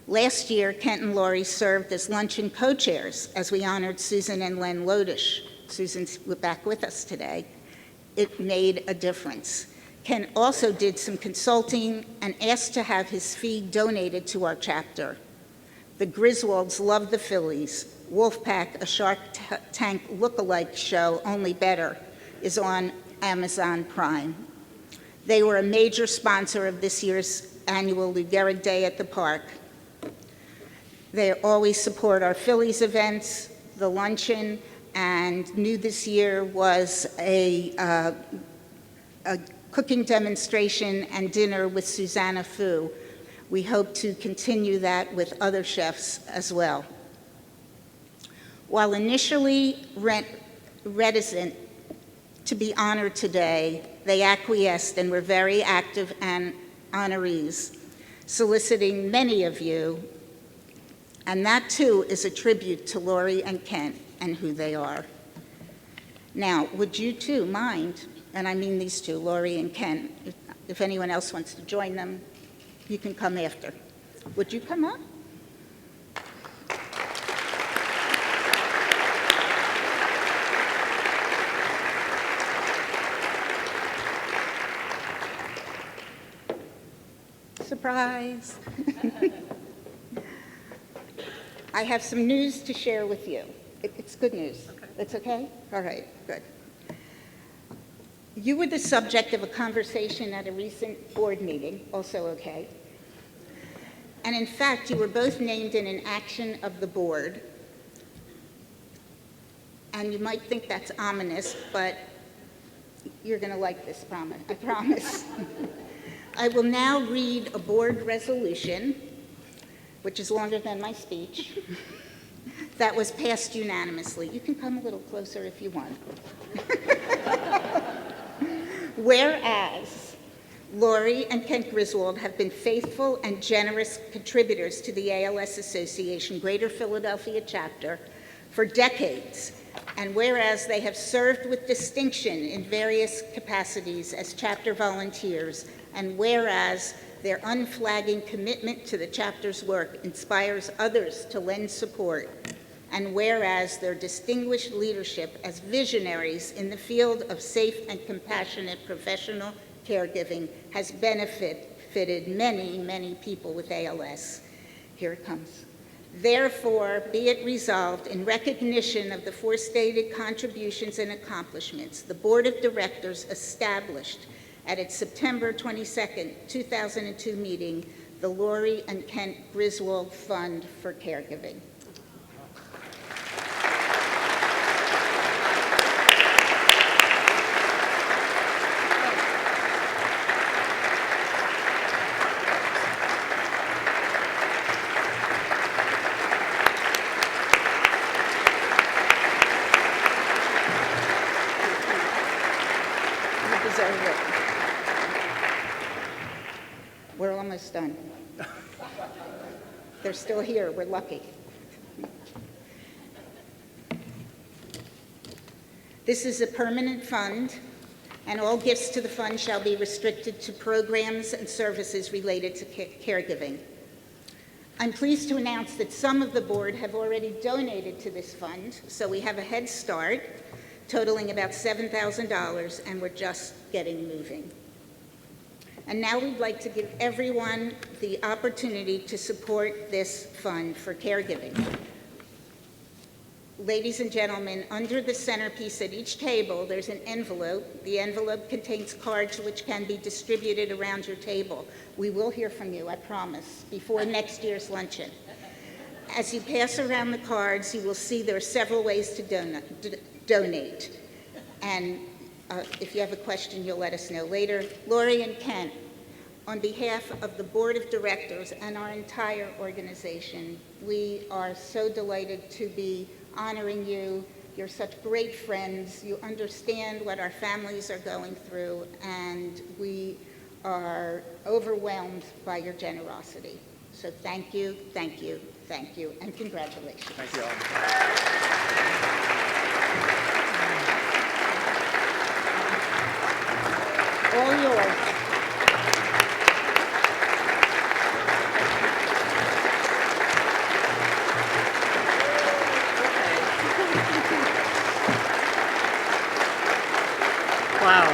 Last year, Kent and Lori served as luncheon co-chairs as we honored Susan and Len Lodish. Susan's back with us today. It made a difference. Ken also did some consulting and asked to have his fee donated to our chapter. The Griswolds love the Phillies. Wolfpack, a Shark Tank look-alike show, only better, is on Amazon Prime. They were a major sponsor of this year's annual Lou Gehrig Day at the park. They always support our Phillies events, the luncheon, and new this year was a cooking demonstration and dinner with Susanna Fu. We hope to continue that with other chefs as well. While initially reticent to be honored today, they acquiesced and were very active and honorees, soliciting many of you, and that too is a tribute to Lori and Kent and who they are. Now, would you two mind, and I mean these two, Lori and Kent, if anyone else wants to join them, you can come after. Would you come up? Surprise. I have some news to share with you. It's good news. Okay. It's okay? All right, good. You were the subject of a conversation at a recent board meeting, also okay. And in fact, you were both named in an action of the board. And you might think that's ominous, but you're going to like this, I promise. I will now read a board resolution, which is longer than my speech, that was passed unanimously. You can come a little closer if you want. Whereas Lori and Kent Griswold have been faithful and generous contributors to the ALS Association Greater Philadelphia chapter for decades. And whereas they have served with distinction in various capacities as chapter volunteers, and whereas their unflagging commitment to the chapter's work inspires others to lend support, and whereas their distinguished leadership as visionaries in the field of safe and compassionate professional caregiving has benefited many, many people with ALS. Here it comes. Therefore, be it resolved, in recognition of the forestated contributions and accomplishments, the Board of Directors established at its September 22nd, 2002 meeting, the Lori and Kent Griswold Fund for Caregiving. We're almost done. They're still here. We're lucky. This is a permanent fund, and all gifts to the fund shall be restricted to programs and services related to caregiving. I'm pleased to announce that some of the board have already donated to this fund, so we have a head start, totaling about $7,000, and we're just getting moving. And now we'd like to give everyone the opportunity to support this fund for caregiving. Ladies and gentlemen, under the centerpiece at each table, there's an envelope. The envelope contains cards which can be distributed around your table. We will hear from you, I promise, before next year's luncheon. As you pass around the cards, you will see there are several ways to donate. And if you have a question, you'll let us know later. Lori and Kent, on behalf of the Board of Directors and our entire organization, we are so delighted to be honoring you. You're such great friends. You understand what our families are going through, and we are overwhelmed by your generosity. So thank you, thank you, thank you, and congratulations.
Thank you all.
All yours.
Wow.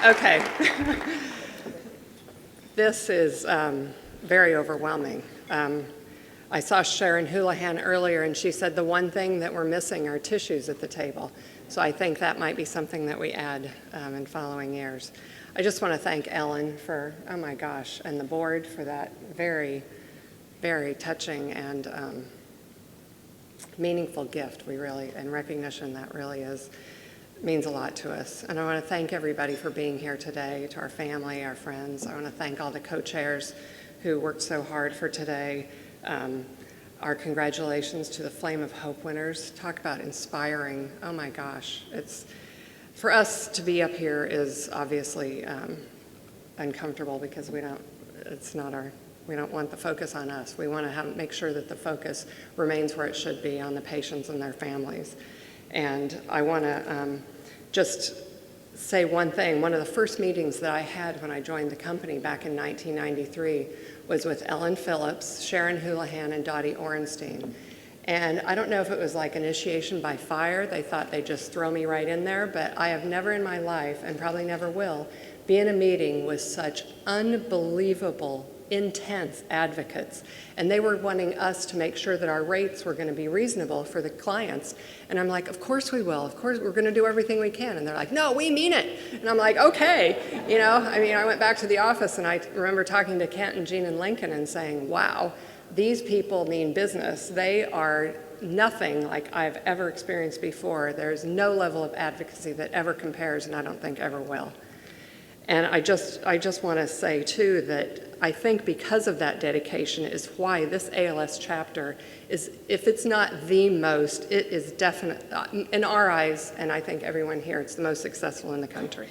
Okay. This is very overwhelming. I saw Sharon Houlihan earlier, and she said the one thing that we're missing are tissues at the table. So I think that might be something that we add in following years. I just want to thank Ellen for, oh my gosh, and the board for that very, very touching and meaningful gift. We really, and recognition that really means a lot to us. And I want to thank everybody for being here today, to our family, our friends. I want to thank all the co-chairs who worked so hard for today. Our congratulations to the Flame of Hope winners. Talk about inspiring. Oh my gosh. For us to be up here is obviously uncomfortable because we don't want the focus on us. We want to make sure that the focus remains where it should be, on the patients and their families. And I want to just say one thing. One of the first meetings that I had when I joined the company back in 1993 was with Ellen Phillips, Sharon Houlihan, and Dottie Orenstein. And I don't know if it was like initiation by fire. They thought they'd just throw me right in there, but I have never in my life, and probably never will, be in a meeting with such unbelievable, intense advocates. And they were wanting us to make sure that our rates were going to be reasonable for the clients. And I'm like, of course we will. Of course we're going to do everything we can. And they're like, no, we mean it. And I'm like, okay. I went back to the office and I remember talking to Kent and Jean and Lincoln and saying, wow, these people mean business. They are nothing like I've ever experienced before. There's no level of advocacy that ever compares, and I don't think ever will. And I just want to say, too, that I think because of that dedication is why this ALS chapter is, if it's not the most, it is definitely, in our eyes, and I think everyone here, it's the most successful in the country.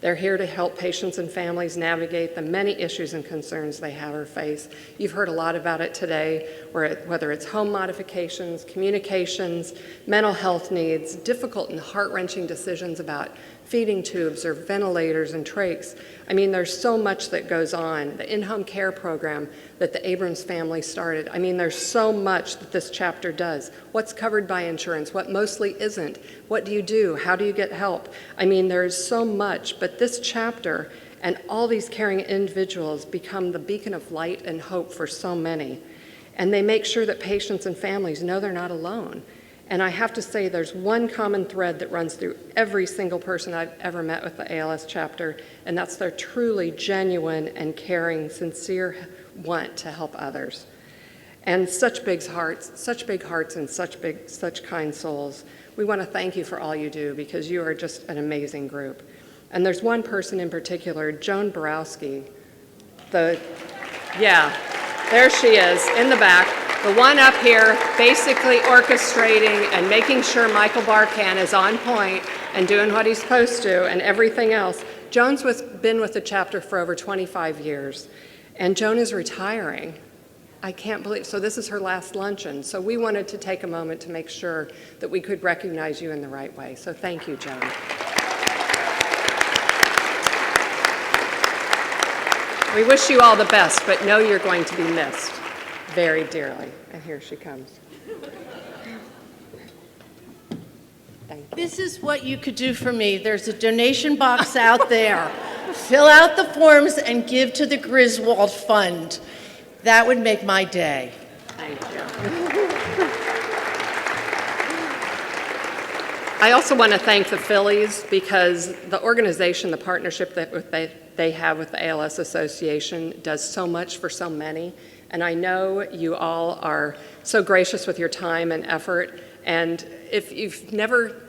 They're here to help patients and families navigate the many issues and concerns they have or face. You've heard a lot about it today, whether it's home modifications, communications, mental health needs, difficult and heart-wrenching decisions about feeding tubes or ventilators and trachs. I mean, there's so much that goes on. The in-home care program that the Abrams family started. I mean, there's so much that this chapter does. What's covered by insurance? What mostly isn't? What do you do? How do you get help? I mean, there's so much, but this chapter and all these caring individuals become the beacon of light and hope for so many. And they make sure that patients and families know they're not alone. And I have to say there's one common thread that runs through every single person I've ever met with the ALS chapter, and that's their truly genuine and caring, sincere want to help others. And such big hearts and such kind souls. We want to thank you for all you do because you are just an amazing group. And there's one person in particular, Joan Borowski, there she is in the back. The one up here basically orchestrating and making sure Michael Barkan is on point and doing what he's supposed to and everything else. Joan's been with the chapter for over 25 years, and Joan is retiring. I can't believe, so this is her last luncheon. So we wanted to take a moment to make sure that we could recognize you in the right way. So thank you, Joan. We wish you all the best, but know you're going to be missed very dearly. And here she comes.
This is what you could do for me. There's a donation box out there. Fill out the forms and give to the Griswold Fund. That would make my day.
Thank you. I also want to thank the Phillies because the organization, the partnership that they have with the ALS Association does so much for so many. And I know you all are so gracious with your time and effort. And if you've never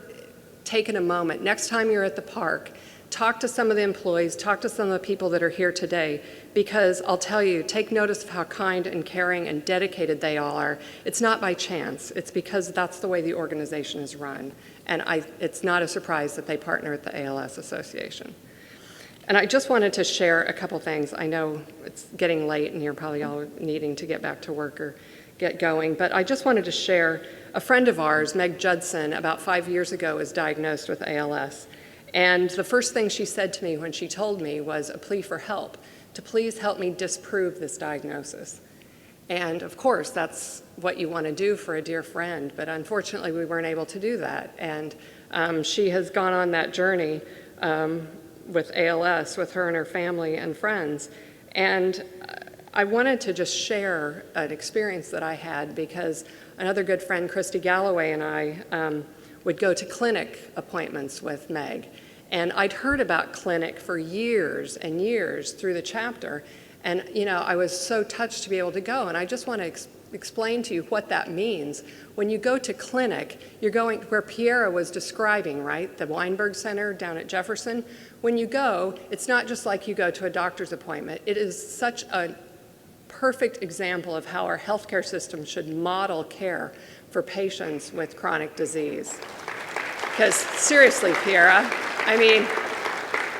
taken a moment, next time you're at the park, talk to some of the employees, talk to some of the people that are here today, because I'll tell you, take notice of how kind and caring and dedicated they all are. It's not by chance. It's because that's the way the organization is run. And it's not a surprise that they partner with the ALS Association. And I just wanted to share a couple things. I know it's getting late and you're probably all needing to get back to work or get going, but I just wanted to share a friend of ours, Meg Judson, about 5 years ago was diagnosed with ALS. And the first thing she said to me when she told me was a plea for help, to please help me disprove this diagnosis. And of course, that's what you want to do for a dear friend, but unfortunately we weren't able to do that. And she has gone on that journey with ALS, with her and her family and friends. And I wanted to just share an experience that I had because another good friend, Christy Galloway, and I would go to clinic appointments with Meg. And I'd heard about clinic for years and years through the chapter. And, you know, I was so touched to be able to go. And I just want to explain to you what that means. When you go to clinic, you're going where Piera was describing, right? The Weinberg Center down at Jefferson. When you go, it's not just like you go to a doctor's appointment. It is such a perfect example of how our healthcare system should model care for patients with chronic disease. Because seriously, Piera, I mean,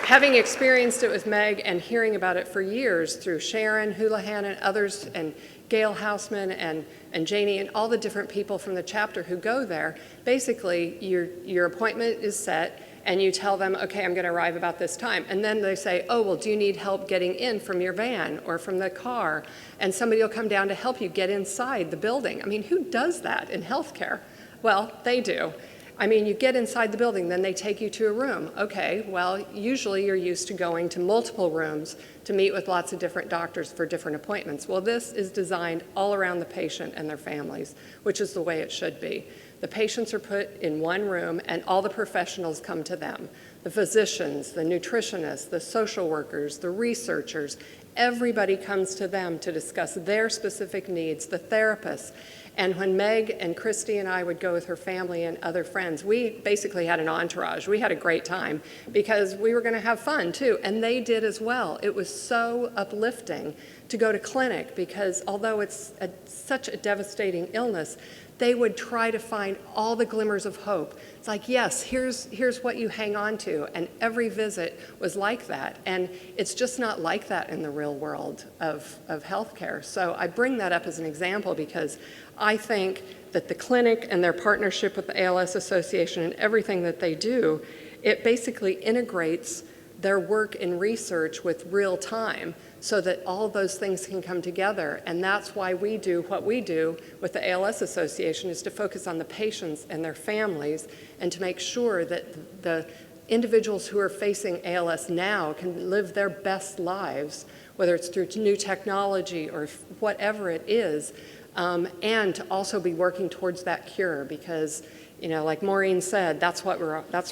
having experienced it with Meg and hearing about it for years through Sharon Houlihan and others, and Gail Houseman and Janie and all the different people from the chapter who go there, basically your appointment is set and you tell them, okay, I'm going to arrive about this time. And then they say, oh, well, do you need help getting in from your van or from the car? And somebody will come down to help you get inside the building. I mean, who does that in healthcare? Well, they do. I mean, you get inside the building, then they take you to a room. Okay, well, usually you're used to going to multiple rooms to meet with lots of different doctors for different appointments. Well, this is designed all around the patient and their families, which is the way it should be. The patients are put in one room and all the professionals come to them. The physicians, the nutritionists, the social workers, the researchers, everybody comes to them to discuss their specific needs, the therapists. And when Meg and Christy and I would go with her family and other friends, we basically had an entourage. We had a great time because we were going to have fun too, and they did as well. It was so uplifting to go to clinic because although it's such a devastating illness, they would try to find all the glimmers of hope. It's like, yes, here's what you hang on to. And every visit was like that. And it's just not like that in the real world of healthcare. So I bring that up as an example because I think that the clinic and their partnership with the ALS Association and everything that they do, it basically integrates their work in research with real time so that all those things can come together. And that's why we do what we do with the ALS Association, is to focus on the patients and their families and to make sure that the individuals who are facing ALS now can live their best lives, whether it's through new technology or whatever it is, and to also be working towards that cure because, you know, like Maureen said, that's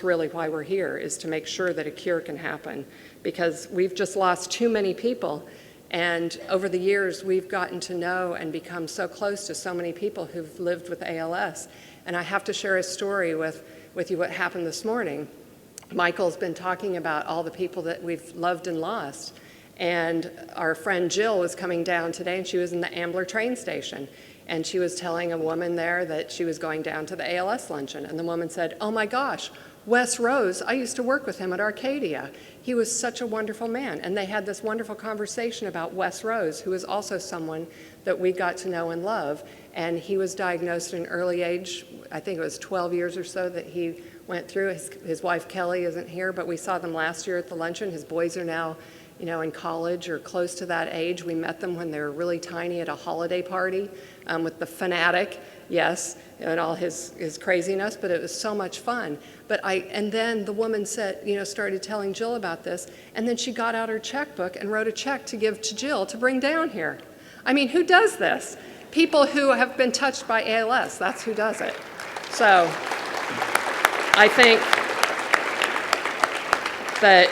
really why we're here, is to make sure that a cure can happen, because we've just lost too many people. And over the years, we've gotten to know and become so close to so many people who've lived with ALS. And I have to share a story with you what happened this morning. Michael's been talking about all the people that we've loved and lost. And our friend Jill was coming down today, and she was in the Ambler train station. And she was telling a woman there that she was going down to the ALS luncheon. And the woman said, "Oh my gosh, Wes Rose, I used to work with him at Arcadia. He was such a wonderful man." And they had this wonderful conversation about Wes Rose, who is also someone that we got to know and love. And he was diagnosed at an early age. I think it was 12 years or so that he went through. His wife Kelly isn't here, but we saw them last year at the luncheon. His boys are now, you know, in college or close to that age. We met them when they were really tiny at a holiday party with the fanatic, yes, and all his craziness, but it was so much fun. And then the woman said, you know, started telling Jill about this, and then she got out her checkbook and wrote a check to give to Jill to bring down here. I mean, who does this? People who have been touched by ALS, that's who does it. So I think that,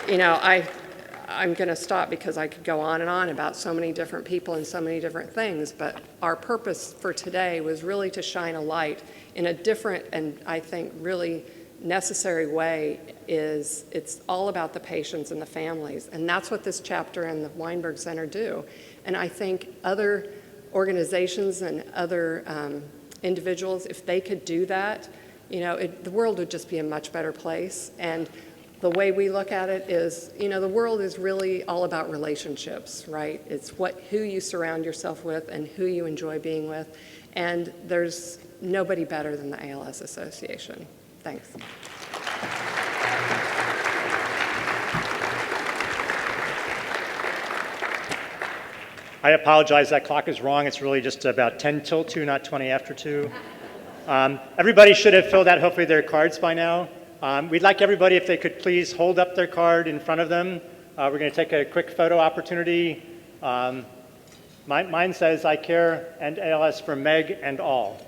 you know, I'm going to stop because I could go on and on about so many different people and so many different things, but our purpose for today was really to shine a light in a different and I think really necessary way. It's all about the patients and the families, and that's what this chapter and the Weinberg Center do. And I think other organizations and other individuals, if they could do that, you know, the world would just be a much better place. And the way we look at it is, you know, the world is really all about relationships, right? It's who you surround yourself with and who you enjoy being with. And there's nobody better than the ALS Association. Thanks.
I apologize, that clock is wrong. It's really just about 10 till 2, not 20 after 2. Everybody should have filled out hopefully their cards by now. We'd like everybody, if they could please hold up their card in front of them. We're going to take a quick photo opportunity. Mine says, "I care and ALS for Meg and all."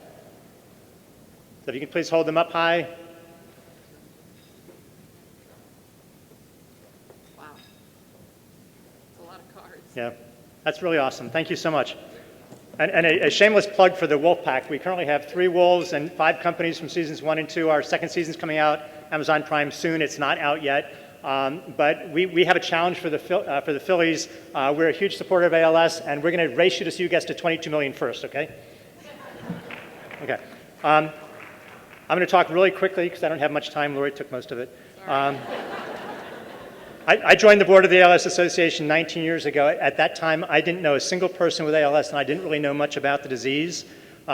So if you can please hold them up high.
Wow. That's a lot of cards.
Yeah, that's really awesome. Thank you so much. And a shameless plug for the Wolf Pack. We currently have 3 wolves and 5 companies from seasons 1 and 2. Our second season's coming out, Amazon Prime soon. It's not out yet. But we have a challenge for the Phillies. We're a huge supporter of ALS, and we're going to race you to see who gets to 22 million first, okay? Okay. I'm going to talk really quickly because I don't have much time. Lori took most of it. I joined the board of the ALS Association 19 years ago. At that time, I didn't know a single person with ALS, and I didn't really know much about the disease.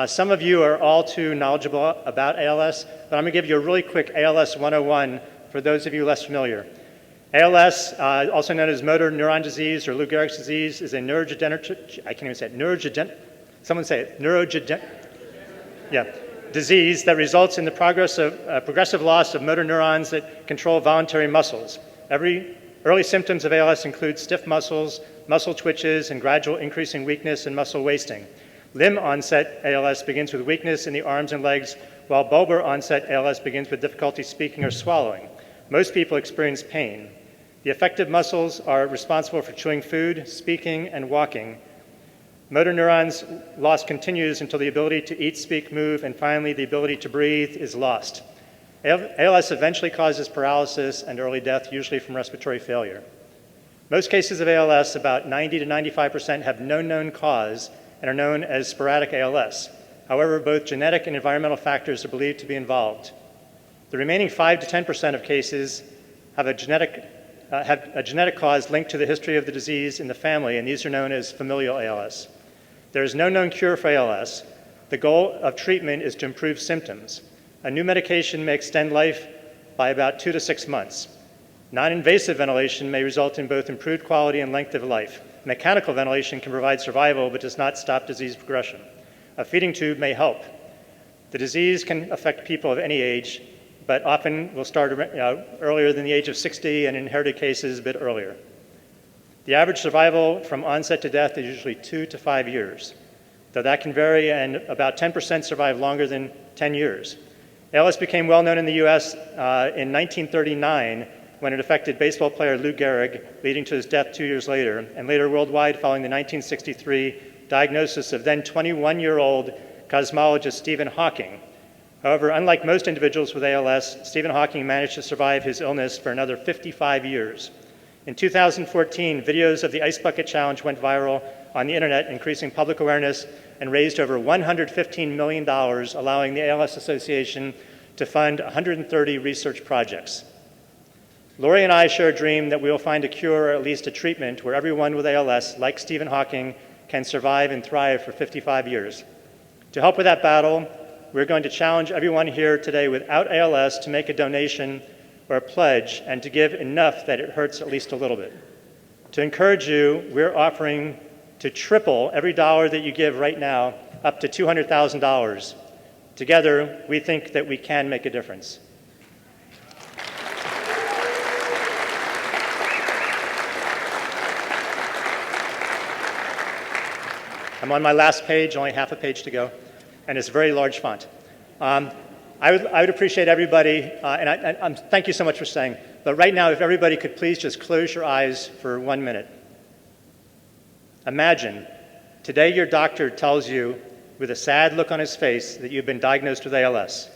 Some of you are all too knowledgeable about ALS, but I'm going to give you a really quick ALS 101 for those of you less familiar. ALS, also known as motor neuron disease or Lou Gehrig's disease, is a neurodegenerative, I can't even say it, someone say it, disease that results in the progressive loss of motor neurons that control voluntary muscles. Early symptoms of ALS include stiff muscles, muscle twitches, and gradual increasing weakness and muscle wasting. Limb onset ALS begins with weakness in the arms and legs, while bulbar onset ALS begins with difficulty speaking or swallowing. Most people experience pain. The affected muscles are responsible for chewing food, speaking, and walking. Motor neurons loss continues until the ability to eat, speak, move, and finally the ability to breathe is lost. ALS eventually causes paralysis and early death, usually from respiratory failure. Most cases of ALS, about 90 to 95%, have no known cause and are known as sporadic ALS. However, both genetic and environmental factors are believed to be involved. The remaining 5 to 10% of cases have a genetic cause linked to the history of the disease in the family, and these are known as familial ALS. There is no known cure for ALS. The goal of treatment is to improve symptoms. A new medication may extend life by about 2 to 6 months. Non-invasive ventilation may result in both improved quality and length of life. Mechanical ventilation can provide survival but does not stop disease progression. A feeding tube may help. The disease can affect people of any age, but often will start earlier than the age of 60 and in inherited cases a bit earlier. The average survival from onset to death is usually 2 to 5 years, though that can vary, and about 10% survive longer than 10 years. ALS became well known in the US in 1939 when it affected baseball player Lou Gehrig, leading to his death 2 years later, and later worldwide following the 1963 diagnosis of then 21-year-old cosmologist Stephen Hawking. However, unlike most individuals with ALS, Stephen Hawking managed to survive his illness for another 55 years. In 2014, videos of the Ice Bucket Challenge went viral on the internet, increasing public awareness and raised over $115 million, allowing the ALS Association to fund 130 research projects. Lori and I share a dream that we will find a cure or at least a treatment where everyone with ALS, like Stephen Hawking, can survive and thrive for 55 years. To help with that battle, we're going to challenge everyone here today without ALS to make a donation or a pledge and to give enough that it hurts at least a little bit. To encourage you, we're offering to triple every dollar that you give right now, up to $200,000. Together, we think that we can make a difference. I'm on my last page, only half a page to go, and it's very large font. I would appreciate everybody, and thank you so much for staying, but right now, if everybody could please just close your eyes for 1 minute. Imagine, today your doctor tells you with a sad look on his face that you've been diagnosed with ALS.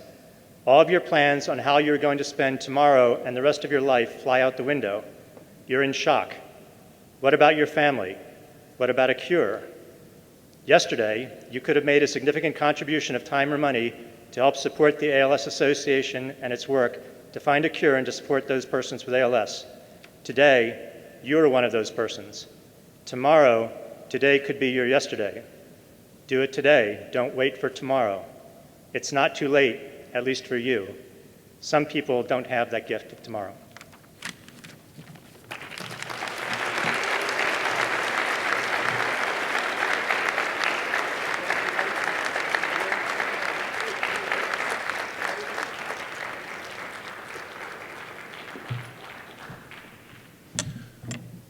All of your plans on how you're going to spend tomorrow and the rest of your life fly out the window. You're in shock. What about your family? What about a cure? Yesterday, you could have made a significant contribution of time or money to help support the ALS Association and its work to find a cure and to support those persons with ALS. Today, you're one of those persons. Tomorrow, today could be your yesterday. Do it today. Don't wait for tomorrow. It's not too late, at least for you. Some people don't have that gift of tomorrow.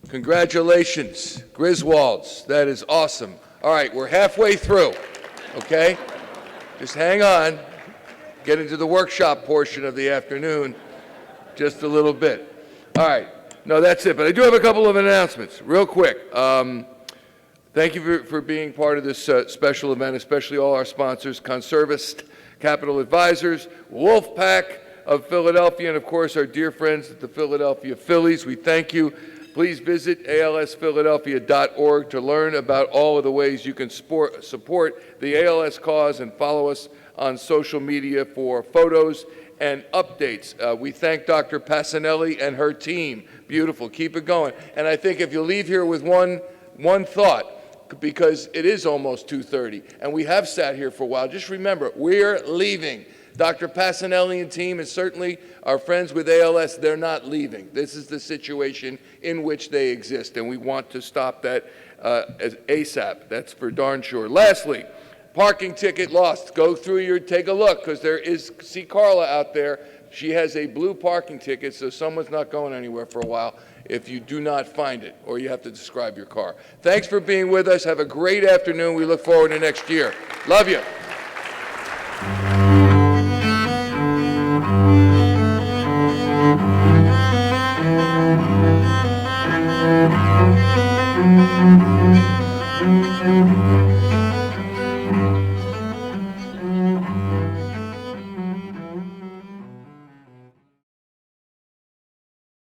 Congratulations, Griswolds. That is awesome. All right, we're halfway through, okay? Just hang on. Get into the workshop portion of the afternoon just a little bit. All right. No, that's it. But I do have a couple of announcements, real quick. Thank you for being part of this special event, especially all our sponsors, Conservist Capital Advisors, Wolfpack of Philadelphia, and of course our dear friends at the Philadelphia Phillies. We thank you. Please visit alsphiladelphia.org to learn about all of the ways you can support the ALS cause, and follow us on social media for photos and updates. We thank Dr. Passanelli and her team. Beautiful. Keep it going. And I think if you leave here with one thought, because it is almost 2:30, and we have sat here for a while, just remember, we're leaving. Dr. Passanelli and team, and certainly our friends with ALS, they're not leaving. This is the situation in which they exist, and we want to stop that as ASAP. That's for darn sure. Lastly, parking ticket lost. Go through take a look, because see Carla out there. She has a blue parking ticket, so someone's not going anywhere for a while if you do not find it, or you have to describe your car. Thanks for being with us. Have a great afternoon. We look forward to next year. Love you.